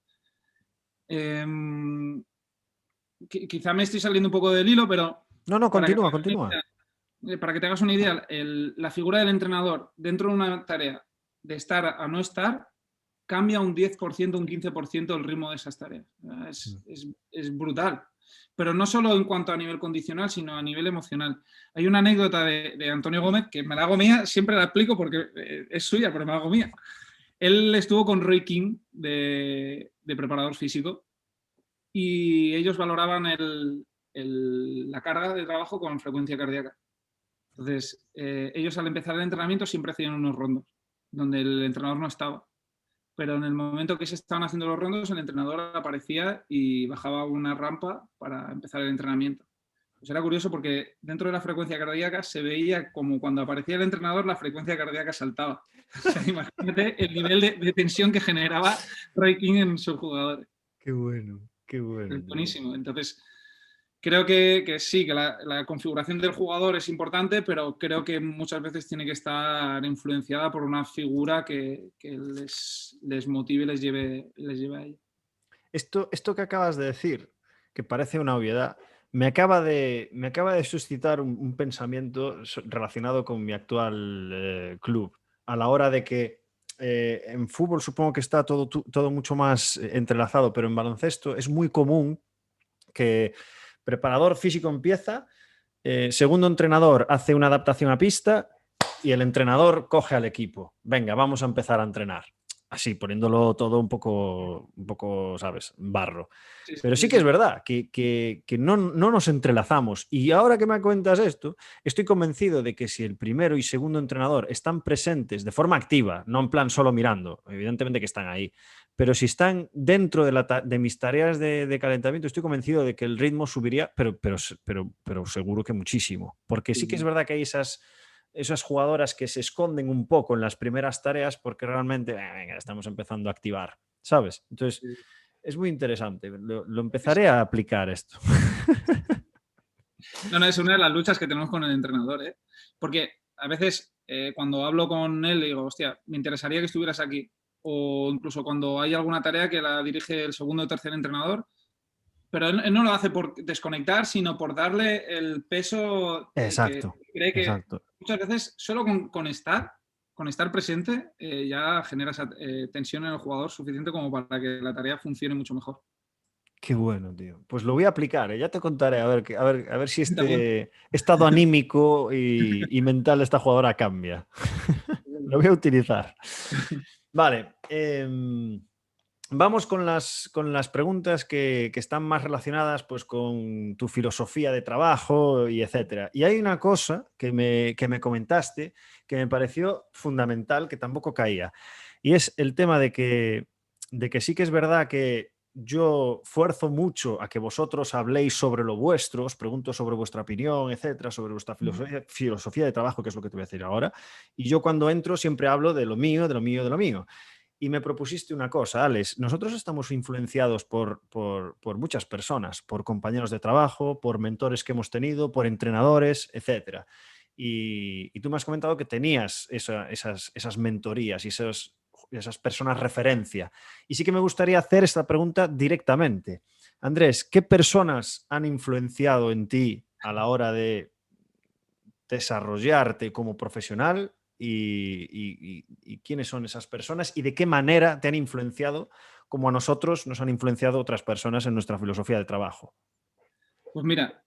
Quizá me estoy saliendo un poco del hilo, pero... No, continúa. Para que te hagas una idea, la figura del entrenador dentro de una tarea de estar a no estar cambia un 10%, un 15% el ritmo de esas tareas. Es brutal. Pero no solo en cuanto a nivel condicional, sino a nivel emocional. Hay una anécdota de Antonio Gómez que me la hago mía, siempre la explico porque es suya, pero me la hago mía. Él estuvo con Roy King de preparador físico y ellos valoraban la carga de trabajo con frecuencia cardíaca. Entonces, ellos al empezar el entrenamiento siempre hacían unos rondos, donde el entrenador no estaba. Pero en el momento que se estaban haciendo los rondos, el entrenador aparecía y bajaba una rampa para empezar el entrenamiento. Pues era curioso porque dentro de la frecuencia cardíaca se veía como cuando aparecía el entrenador la frecuencia cardíaca saltaba. O sea, imagínate el nivel de tensión que generaba Roy King en sus jugadores. Qué bueno. Es buenísimo. Entonces, creo que sí, que la configuración del jugador es importante, pero creo que muchas veces tiene que estar influenciada por una figura que les motive y les lleve a ello. Esto que acabas de decir, que parece una obviedad, me acaba de suscitar un pensamiento relacionado con mi actual club, a la hora de que en fútbol supongo que está todo mucho más entrelazado, pero en baloncesto es muy común que preparador físico empieza, segundo entrenador hace una adaptación a pista y el entrenador coge al equipo. Venga, vamos a empezar a entrenar. así, poniéndolo todo un poco, ¿sabes? Barro. Sí, Pero sí sí, que es sí. verdad que no nos entrelazamos. Y ahora que me cuentas esto, estoy convencido de que si el primero y segundo entrenador están presentes de forma activa, no en plan solo mirando, evidentemente que están ahí, pero si están dentro de mis tareas de calentamiento, estoy convencido de que el ritmo subiría, pero seguro que muchísimo. Porque sí que es Sí, verdad que hay esas jugadoras que se esconden un poco en las primeras tareas porque realmente venga, estamos empezando a activar, ¿sabes? Entonces, sí. es muy interesante. Lo Es- empezaré a aplicar esto. No, no, es una de las luchas que tenemos con el entrenador, ¿eh? Porque a veces cuando hablo con él le digo, hostia, me interesaría que estuvieras aquí. O incluso cuando hay alguna tarea que la dirige el segundo o tercer entrenador, pero él no lo hace por desconectar, sino por darle el peso que Exacto, cree que exacto. muchas veces solo con estar presente, ya genera esa tensión en el jugador suficiente como para que la tarea funcione mucho mejor. Qué bueno, tío. Pues lo voy a aplicar, ¿eh? Ya te contaré a ver si También. este estado anímico y mental de esta jugadora cambia. Lo voy a utilizar. Vale. Vamos con las preguntas que están más relacionadas pues, con tu filosofía de trabajo y etcétera. Y hay una cosa que me comentaste que me pareció fundamental, que tampoco caía, y es el tema de que sí que es verdad que yo fuerzo mucho a que vosotros habléis sobre lo vuestro, os pregunto sobre vuestra opinión, etcétera, sobre vuestra filosofía de trabajo, que es lo que te voy a decir ahora, y yo cuando entro siempre hablo de lo mío, de lo mío, de lo mío. Y me propusiste una cosa, Alex, nosotros estamos influenciados por muchas personas, por compañeros de trabajo, por mentores que hemos tenido, por entrenadores, etcétera. Y tú me has comentado que tenías esas mentorías y esas personas referencia. Y sí que me gustaría hacer esta pregunta directamente. Andrés, ¿qué personas han influenciado en ti a la hora de desarrollarte como profesional y quiénes son esas personas y de qué manera te han influenciado como a nosotros nos han influenciado otras personas en nuestra filosofía de trabajo? Pues mira,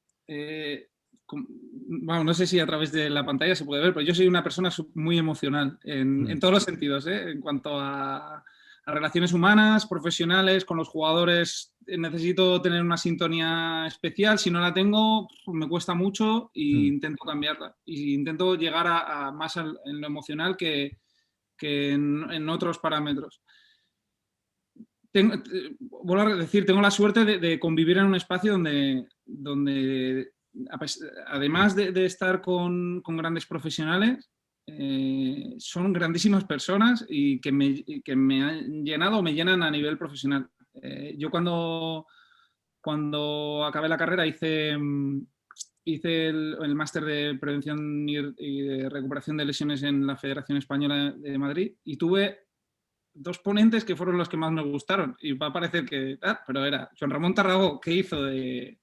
bueno, no sé si a través de la pantalla se puede ver, pero yo soy una persona muy emocional Mm, en todos los sentidos, ¿eh? En cuanto a relaciones humanas, profesionales, con los jugadores, necesito tener una sintonía especial. Si no la tengo, pues me cuesta mucho e mm, intento cambiarla. Y intento llegar a más en lo emocional que en otros parámetros. Vuelvo a decir, tengo la suerte de convivir en un espacio donde además de estar con grandes profesionales, son grandísimas personas y que me han llenado o me llenan a nivel profesional. Yo cuando acabé la carrera hice el máster de prevención y de recuperación de lesiones en la Federación Española de Madrid y tuve dos ponentes que fueron los que más me gustaron. Y va a parecer que, pero era Joan Ramón Tarragó, que hizo de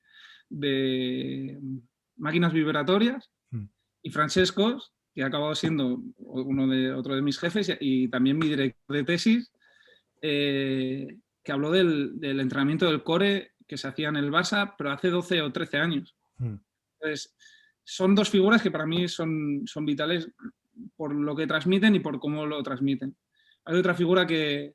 máquinas vibratorias, mm. y Francescos, que ha acabado siendo otro de mis jefes y también mi director de tesis, que habló del entrenamiento del core que se hacía en el Barça, pero hace 12 o 13 años. Mm. Entonces, son dos figuras que para mí son vitales por lo que transmiten y por cómo lo transmiten. Hay otra figura que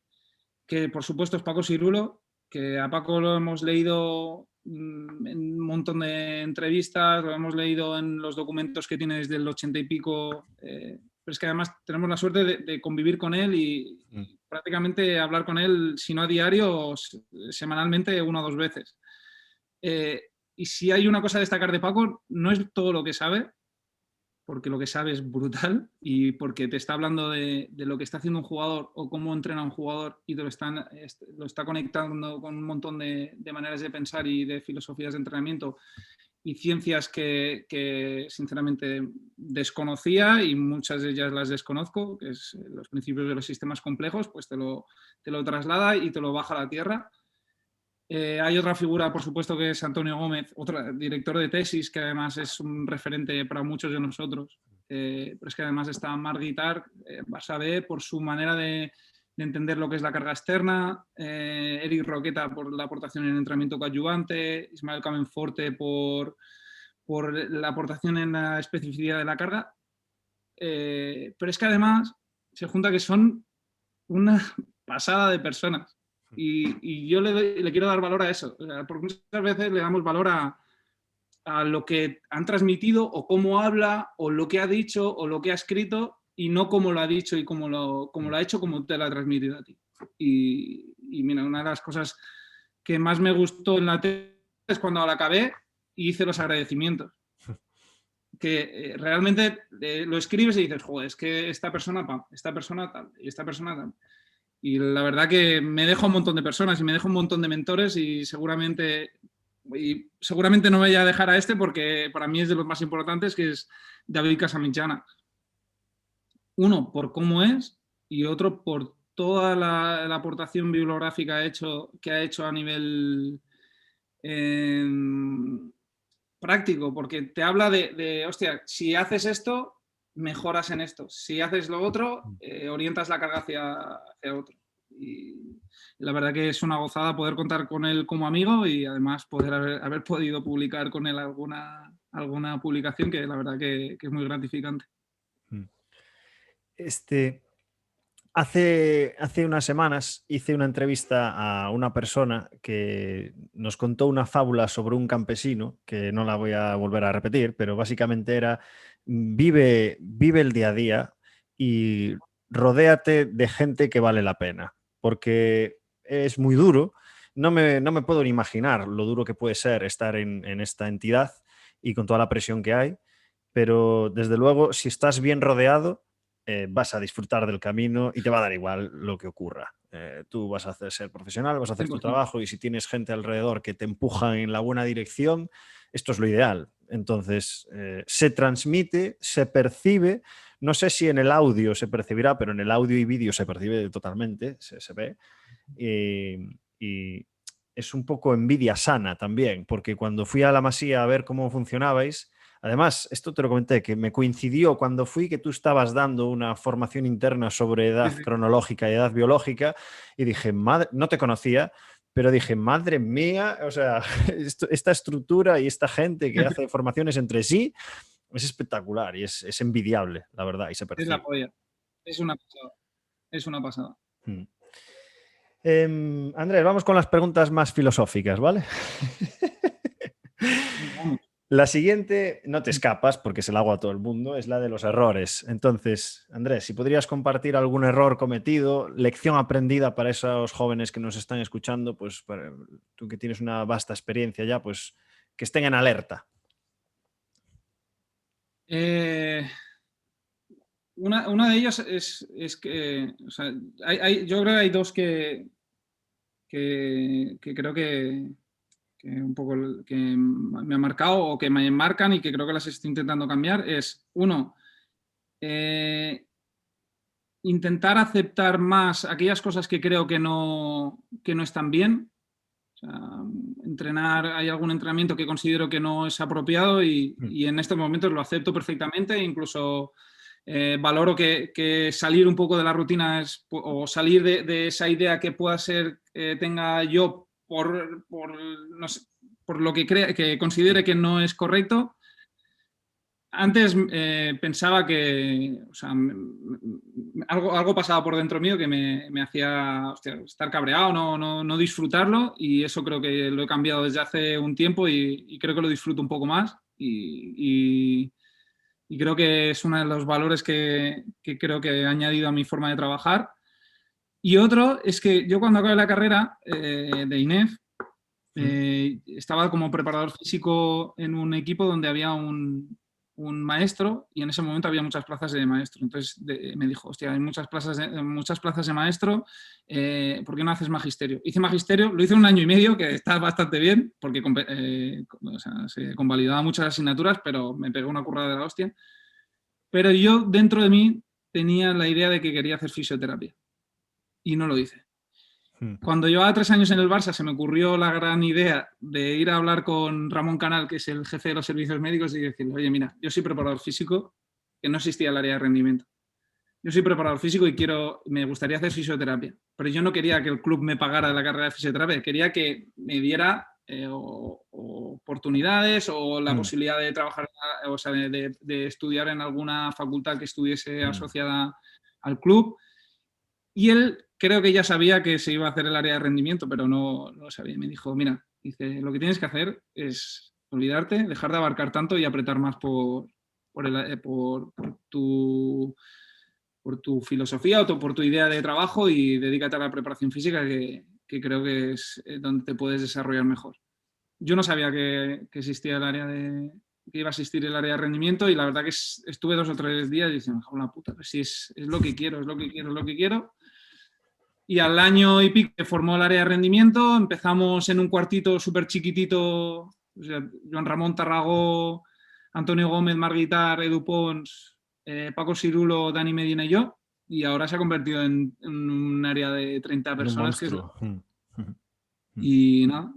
por supuesto es Paco Sirulo, que a Paco lo hemos leído en un montón de entrevistas, lo hemos leído en los documentos que tiene desde el 80 y pico, pero es que además tenemos la suerte de convivir con él Mm. y prácticamente hablar con él, si no a diario, semanalmente, una o dos veces. Eh, y si hay una cosa a destacar de Paco, no es todo lo que sabe, porque lo que sabe es brutal y porque te está hablando de lo que está haciendo un jugador o cómo entrena un jugador y lo está conectando con un montón de maneras de pensar y de filosofías de entrenamiento y ciencias que sinceramente desconocía y muchas de ellas las desconozco, que es los principios de los sistemas complejos, pues te lo traslada y te lo baja a la tierra. Hay otra figura, por supuesto, que es Antonio Gómez, otro director de tesis, que además es un referente para muchos de nosotros. Pero es que además está Marc Guittard, Barça B, por su manera de entender lo que es la carga externa, Eric Roqueta por la aportación en el entrenamiento coadyuvante, Ismael Camenforte por la aportación en la especificidad de la carga. Pero es que además se junta que son una pasada de personas. Y yo le quiero dar valor a eso, porque muchas veces le damos valor a lo que han transmitido o cómo habla o lo que ha dicho o lo que ha escrito y no cómo lo ha dicho y cómo lo ha hecho, como te lo ha transmitido a ti. Y mira, una de las cosas que más me gustó en la tele es cuando la acabé y hice los agradecimientos. Que realmente lo escribes y dices, joder, es que esta persona tal, y esta persona tal. Y la verdad que me dejo un montón de personas y me dejo un montón de mentores y seguramente no me voy a dejar a este porque para mí es de los más importantes, que es David Casamitjana. Uno, por cómo es, y otro, por toda la aportación bibliográfica que ha hecho a nivel práctico, porque te habla hostia, si haces esto, mejoras en esto. Si haces lo otro, orientas la carga hacia otro. Y la verdad que es una gozada poder contar con él como amigo y además poder haber podido publicar con él alguna publicación que la verdad que es muy gratificante. Hace unas semanas hice una entrevista a una persona que nos contó una fábula sobre un campesino, que no la voy a volver a repetir, pero básicamente era vive el día a día y rodéate de gente que vale la pena, porque es muy duro. No me puedo ni imaginar lo duro que puede ser estar en esta entidad y con toda la presión que hay, pero desde luego, si estás bien rodeado, vas a disfrutar del camino y te va a dar igual lo que ocurra. Tú vas a ser profesional, vas a hacer tu 100%. trabajo y si tienes gente alrededor que te empuja en la buena dirección, esto es lo ideal. Entonces, se transmite, se percibe, no sé si en el audio se percibirá, pero en el audio y vídeo se percibe totalmente, se ve. Y es un poco envidia sana también, porque cuando fui a la Masía a ver cómo funcionabais, además, esto te lo comenté, que me coincidió cuando fui que tú estabas dando una formación interna sobre edad Sí, sí. cronológica y edad biológica y dije, madre, no te conocía, pero dije, madre mía, o sea, esta estructura y esta gente que hace formaciones entre sí es espectacular y es envidiable, la verdad, y se Es la percibe. polla. Es una pasada. Es una pasada. Andrés, vamos con las preguntas más filosóficas, ¿vale? Vamos. La siguiente, no te escapas porque se la hago a todo el mundo, es la de los errores. Entonces, Andrés, si podrías compartir algún error cometido, lección aprendida para esos jóvenes que nos están escuchando, pues tú que tienes una vasta experiencia ya, pues que estén en alerta. Una de ellas es que, o sea, yo creo que hay dos que creo que un poco que me han marcado o que me marcan y que creo que las estoy intentando cambiar. Es, uno, intentar aceptar más aquellas cosas que creo que no están bien. O sea, hay algún entrenamiento que considero que no es apropiado y en estos momentos lo acepto perfectamente, incluso valoro que salir un poco de la rutina o salir de esa idea que pueda ser, tenga yo no sé, por lo que considere que no es correcto. Antes pensaba que, o sea, algo pasaba por dentro mío que me hacía, hostia, estar cabreado, no disfrutarlo, y eso creo que lo he cambiado desde hace un tiempo y creo que lo disfruto un poco más y creo que es uno de los valores que creo que he añadido a mi forma de trabajar. Y otro es que yo cuando acabé la carrera de INEF, estaba como preparador físico en un equipo donde había un maestro y en ese momento había muchas plazas de maestro. Entonces me dijo, hostia, hay muchas plazas de maestro, ¿por qué no haces magisterio? Hice magisterio, lo hice 1 año y medio, que está bastante bien, porque o sea, se convalidaba muchas asignaturas, pero me pegó una currada de la hostia. Pero yo dentro de mí tenía la idea de que quería hacer fisioterapia y no lo hice. Cuando llevaba 3 años en el Barça se me ocurrió la gran idea de ir a hablar con Ramón Canal, que es el jefe de los servicios médicos, y decirle, oye, mira, yo soy preparador físico, que no existía el área de rendimiento. Yo soy preparador físico y me gustaría hacer fisioterapia, pero yo no quería que el club me pagara la carrera de fisioterapia, quería que me diera oportunidades o la posibilidad de trabajar, o sea, de estudiar en alguna facultad que estuviese asociada al club. Y él creo que ya sabía que se iba a hacer el área de rendimiento, pero no lo sabía. Me dijo, mira, dice, lo que tienes que hacer es olvidarte, dejar de abarcar tanto y apretar más por tu filosofía o por tu idea de trabajo y dedícate a la preparación física, que creo que es donde te puedes desarrollar mejor. Yo no sabía que existía que iba a existir el área de rendimiento, y la verdad que estuve 2 o 3 días y dije, me cago en la puta, pues si es lo que quiero, es lo que quiero, es lo que quiero. Y al año y pico que formó el área de rendimiento, empezamos en un cuartito súper chiquitito, o sea, Joan Ramón Tarragó, Antonio Gómez, Marguitar, Edu Pons, Paco Cirulo, Dani Medina y yo, y ahora se ha convertido en un área de 30 En un personas, que es... monstruo. Y no,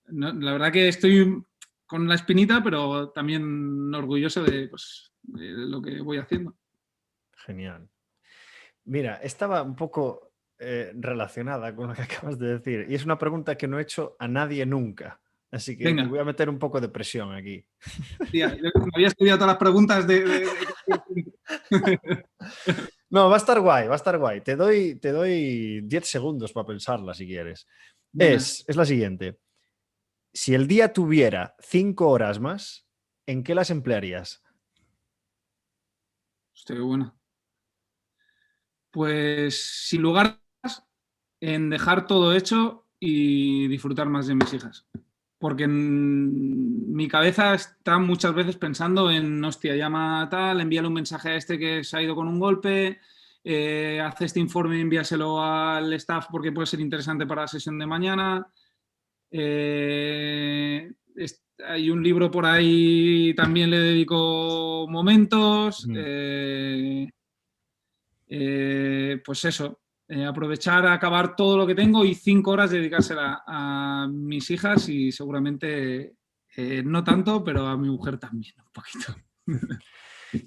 la verdad que estoy con la espinita, pero también orgulloso pues, de lo que voy haciendo. Genial. Mira, estaba un poco relacionada con lo que acabas de decir, y es una pregunta que no he hecho a nadie nunca, así que te Venga, voy a meter un poco de presión aquí. tía, yo me había estudiado todas las preguntas No, va a estar guay, va a estar guay. Te doy 10 segundos para pensarla si quieres. Venga, Es la siguiente. Si el día tuviera 5 horas más, ¿en qué las emplearías? hostia, qué buena. Pues sin lugar en dejar todo hecho y disfrutar más de mis hijas. Porque en mi cabeza está muchas veces pensando en, hostia, llama a tal, envíale un mensaje a este que se ha ido con un golpe, hace este informe, envíaselo al staff porque puede ser interesante para la sesión de mañana. Hay un libro por ahí, también le dedico momentos. Mm. Pues eso, aprovechar a acabar todo lo que tengo y 5 horas dedicársela a mis hijas y seguramente no tanto, pero a mi mujer también, un poquito.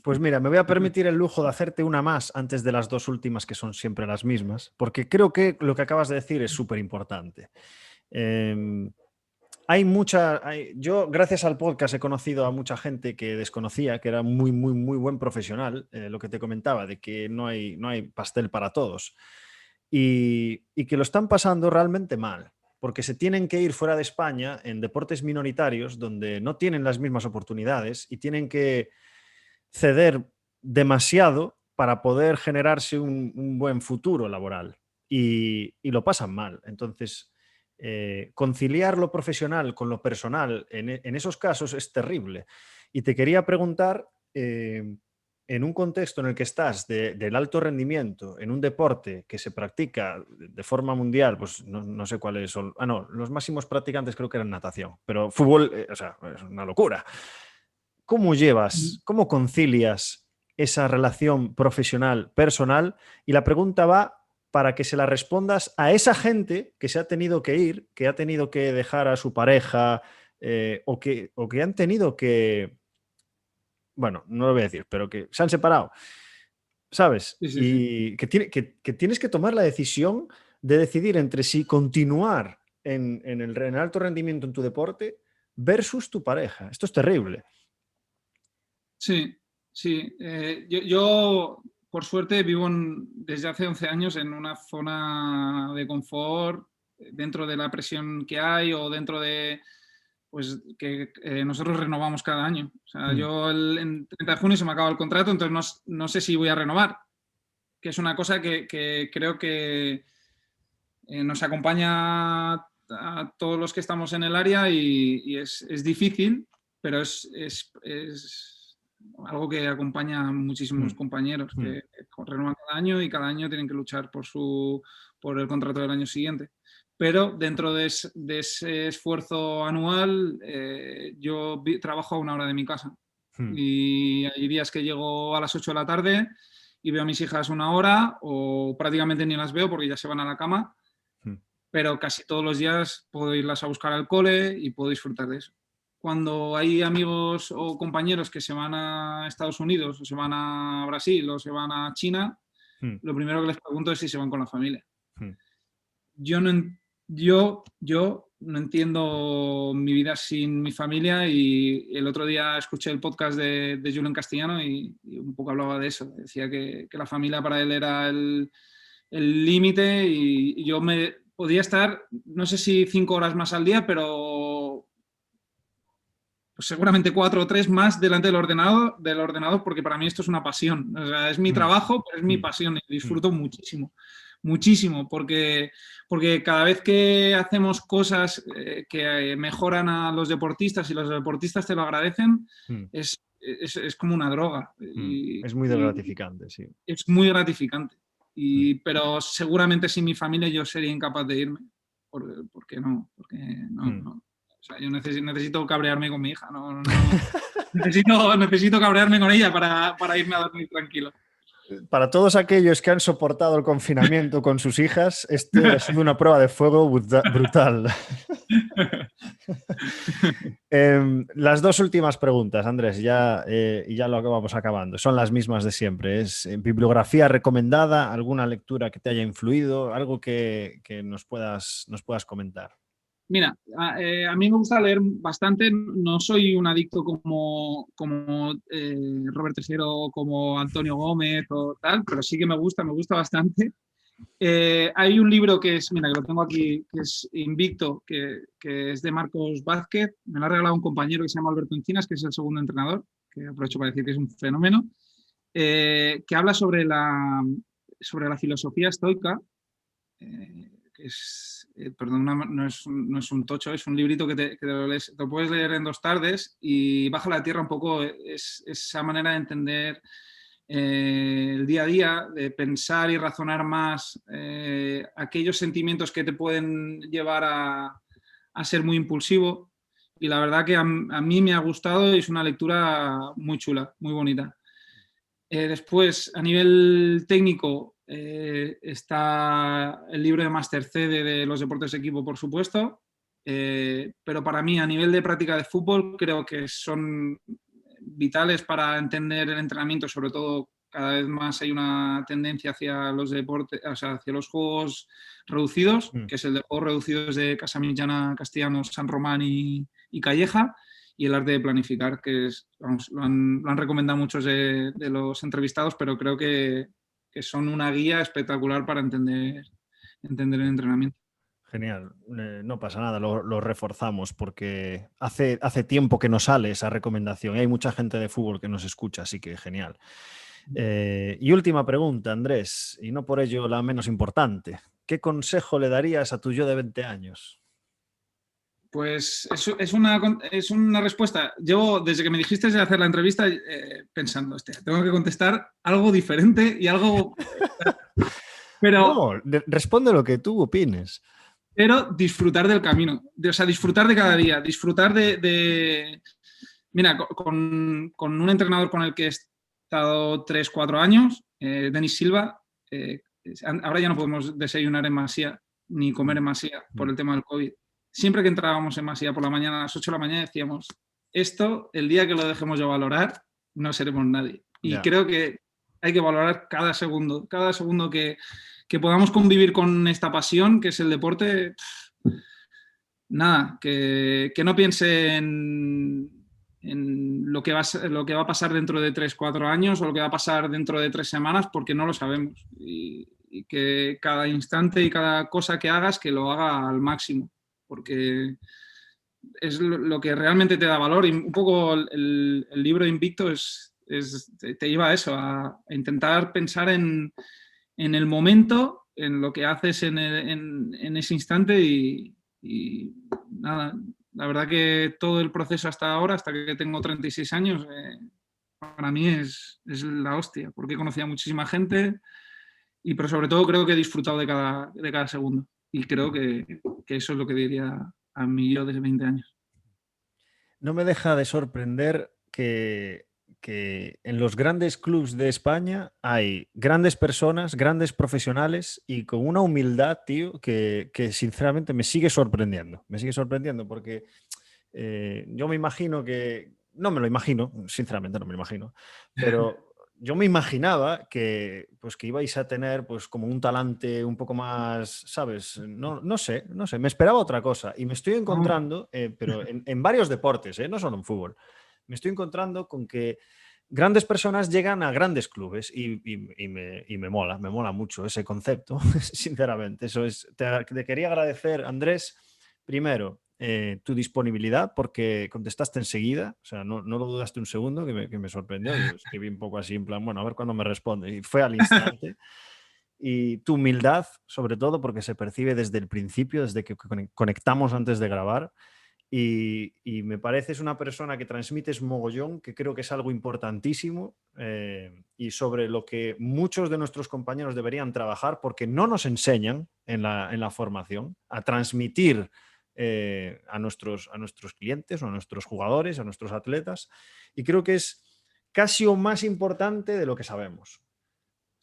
Pues mira, me voy a permitir el lujo de hacerte una más antes de las dos últimas, que son siempre las mismas, porque creo que lo que acabas de decir es súper importante. Yo, gracias al podcast, he conocido a mucha gente que desconocía, que era muy, muy, muy buen profesional, lo que te comentaba, de que no hay pastel para todos. Y que lo están pasando realmente mal, porque se tienen que ir fuera de España en deportes minoritarios donde no tienen las mismas oportunidades y tienen que ceder demasiado para poder generarse un buen futuro laboral. Y lo pasan mal. Entonces, conciliar lo profesional con lo personal en esos casos es terrible. Y te quería preguntar, en un contexto en el que estás del alto rendimiento, en un deporte que se practica de forma mundial, pues no sé cuáles son. Ah, no, los máximos practicantes creo que eran natación, pero fútbol, o sea, es una locura. ¿Cómo llevas, cómo concilias esa relación profesional-personal? Y la pregunta va para que se la respondas a esa gente que se ha tenido que ir, que ha tenido que dejar a su pareja, o que han tenido que, bueno, no lo voy a decir, pero que se han separado, ¿sabes? Sí, sí, sí. Y que tienes que tomar la decisión de decidir entre si continuar en el alto rendimiento en tu deporte versus tu pareja. Esto es terrible. Sí, sí. Yo, por suerte, vivo desde hace 11 años en una zona de confort dentro de la presión que hay o dentro de, pues, que nosotros renovamos cada año. O sea, Mm, yo en 30 de junio se me acaba el contrato, entonces no sé si voy a renovar, que es una cosa que creo que nos acompaña a todos los que estamos en el área y es difícil, pero es algo que acompaña a muchísimos mm, compañeros mm, que renuevan cada año y cada año tienen que luchar por el contrato del año siguiente. Pero dentro de ese esfuerzo anual, yo trabajo a 1 hora de mi casa. mm, Y hay días que llego a las 8 de la tarde y veo a mis hijas 1 hora o prácticamente ni las veo porque ya se van a la cama, mm. pero casi todos los días puedo irlas a buscar al cole y puedo disfrutar de eso. Cuando hay amigos o compañeros que se van a Estados Unidos o se van a Brasil o se van a China, Mm, lo primero que les pregunto es si se van con la familia. mm, Yo no, yo no entiendo mi vida sin mi familia, y el otro día escuché el podcast de Julen Castellano y un poco hablaba de eso. Decía que la familia para él era el límite y yo me podía estar, no sé si 5 horas más al día, pero pues seguramente 4 o 3 más delante del ordenador, porque para mí esto es una pasión. O sea, es mi Mm, trabajo, pero es mi mm, pasión y mm, disfruto muchísimo, muchísimo, porque cada vez que hacemos cosas que mejoran a los deportistas y los deportistas te lo agradecen, mm, es como una droga mm. Es muy y gratificante, sí. es muy gratificante. Mm, Pero seguramente sin mi familia yo sería incapaz de irme. Porque no, porque no, mm. no. O sea, yo necesito cabrearme con mi hija, necesito cabrearme con ella para irme a dormir tranquilo. Para todos aquellos que han soportado el confinamiento con sus hijas, este ha sido una prueba de fuego brutal. Las dos últimas preguntas, Andrés, y ya lo vamos acabando. Son las mismas de siempre. ¿Es bibliografía recomendada? ¿Alguna lectura que te haya influido? ¿Algo que nos puedas comentar? Mira, a mí me gusta leer bastante. No soy un adicto como Robert Tejero o como Antonio Gómez o tal, pero sí que me gusta bastante. Hay un libro que es, mira, que lo tengo aquí, que es Invicto, que es de Marcos Vázquez. Me lo ha regalado un compañero que se llama Alberto Encinas, que es el segundo entrenador, que aprovecho para decir que es un fenómeno, que habla sobre la filosofía estoica, que es, perdón, no es un tocho, es un librito que te lo puedes leer en 2 tardes y baja a la tierra un poco esa manera de entender el día a día, de pensar y razonar más aquellos sentimientos que te pueden llevar a ser muy impulsivo. Y la verdad que a mí me ha gustado y es una lectura muy chula, muy bonita. Después, a nivel técnico, está el libro de Master C de los deportes de equipo, por supuesto. Pero para mí, a nivel de práctica de fútbol, creo que son vitales para entender el entrenamiento. Sobre todo, cada vez más hay una tendencia hacia los deportes, o sea, hacia los juegos reducidos, Mm. que es el de juegos reducidos de Casamillana, Castellanos, San Román y Calleja, y el arte de planificar, que es, vamos, lo han recomendado muchos de los entrevistados, pero creo que son una guía espectacular para entender el entrenamiento. Genial, no pasa nada, lo reforzamos porque hace tiempo que no sale esa recomendación y hay mucha gente de fútbol que nos escucha, así que genial. Y última pregunta, Andrés, y no por ello la menos importante. ¿Qué consejo le darías a tu yo de 20 años? Pues es una respuesta. Yo, desde que me dijiste de hacer la entrevista, pensando, hostia, tengo que contestar algo diferente y algo... Pero, No, responde lo que tú opines. pero disfrutar del camino, o sea, disfrutar de cada día, disfrutar Mira, con un entrenador con el que he estado 3 4 años, Denis Silva, ahora ya no podemos desayunar en Masía ni comer en Masía por el tema del COVID. Siempre que entrábamos en Masía por la mañana, a las 8 de la mañana, decíamos, esto, el día que lo dejemos de valorar, no seremos nadie. Y Ya. creo que hay que valorar cada segundo que podamos convivir con esta pasión, que es el deporte. Nada, que no piense en lo que va a pasar dentro de 3 4 años o lo que va a pasar dentro de 3 semanas, porque no lo sabemos. Y que cada instante y cada cosa que hagas, que lo haga al máximo, porque es lo que realmente te da valor. Y un poco el libro Invicto te lleva a eso, a intentar pensar en el momento, en lo que haces en ese instante y nada, la verdad que todo el proceso hasta ahora, hasta que tengo 36 años, para mí es la hostia, porque he conocido a muchísima gente, pero sobre todo creo que he disfrutado de cada segundo. Y creo que eso es lo que diría a mí yo de 20 años. No me deja de sorprender que en los grandes clubs de España hay grandes personas, grandes profesionales y con una humildad, tío, que sinceramente me sigue sorprendiendo. Me sigue sorprendiendo porque yo me imagino que, no me lo imagino, sinceramente no me lo imagino, pero yo me imaginaba que, pues, que ibais a tener pues, como un talante un poco más, ¿sabes? No sé, me esperaba otra cosa y me estoy encontrando, pero en varios deportes, no solo en fútbol, me estoy encontrando con que grandes personas llegan a grandes clubes y me mola mucho ese concepto, sinceramente. Eso es, te quería agradecer, Andrés, primero, tu disponibilidad porque contestaste enseguida, o sea, no lo dudaste un segundo, que me sorprendió. Yo escribí un poco así, en plan, bueno, a ver cuándo me responde. Y fue al instante. Y tu humildad, sobre todo, porque se percibe desde el principio, desde que conectamos antes de grabar. Y me pareces una persona que transmites mogollón, que creo que es algo importantísimo y sobre lo que muchos de nuestros compañeros deberían trabajar porque no nos enseñan en la formación a transmitir a nuestros clientes o a nuestros jugadores, a nuestros atletas. Y creo que es casi o más importante de lo que sabemos.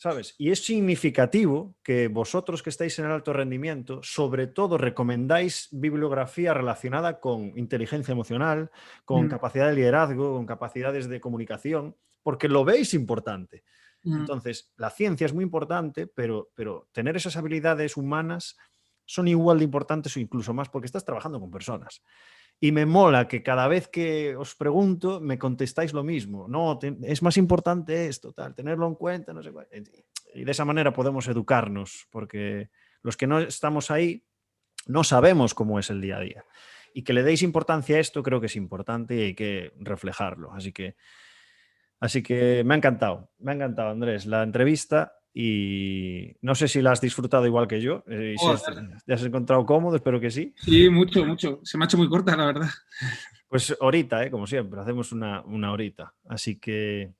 ¿Sabes? Y es significativo que vosotros que estáis en el alto rendimiento, sobre todo recomendáis bibliografía relacionada con inteligencia emocional, con capacidad de liderazgo, con capacidades de comunicación, porque lo veis importante. Entonces, la ciencia es muy importante, pero tener esas habilidades humanas son igual de importantes o incluso más porque estás trabajando con personas. Y me mola que cada vez que os pregunto me contestáis lo mismo. No, es más importante esto, tal, tenerlo en cuenta, no sé cuál. Y de esa manera podemos educarnos, porque los que no estamos ahí no sabemos cómo es el día a día. Y que le deis importancia a esto creo que es importante y hay que reflejarlo. Así que me ha encantado, Andrés, la entrevista y no sé si la has disfrutado igual que yo. Y si te has encontrado cómodo, espero que sí. Sí, mucho, mucho. Se me ha hecho muy corta, la verdad. Pues horita, como siempre, hacemos una horita. Así que,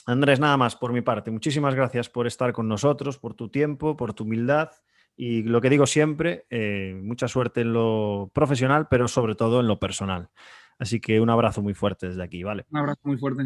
Andrés, nada más por mi parte. Muchísimas gracias por estar con nosotros, por tu tiempo, por tu humildad y lo que digo siempre, mucha suerte en lo profesional, pero sobre todo en lo personal. Así que un abrazo muy fuerte desde aquí, ¿vale? Un abrazo muy fuerte.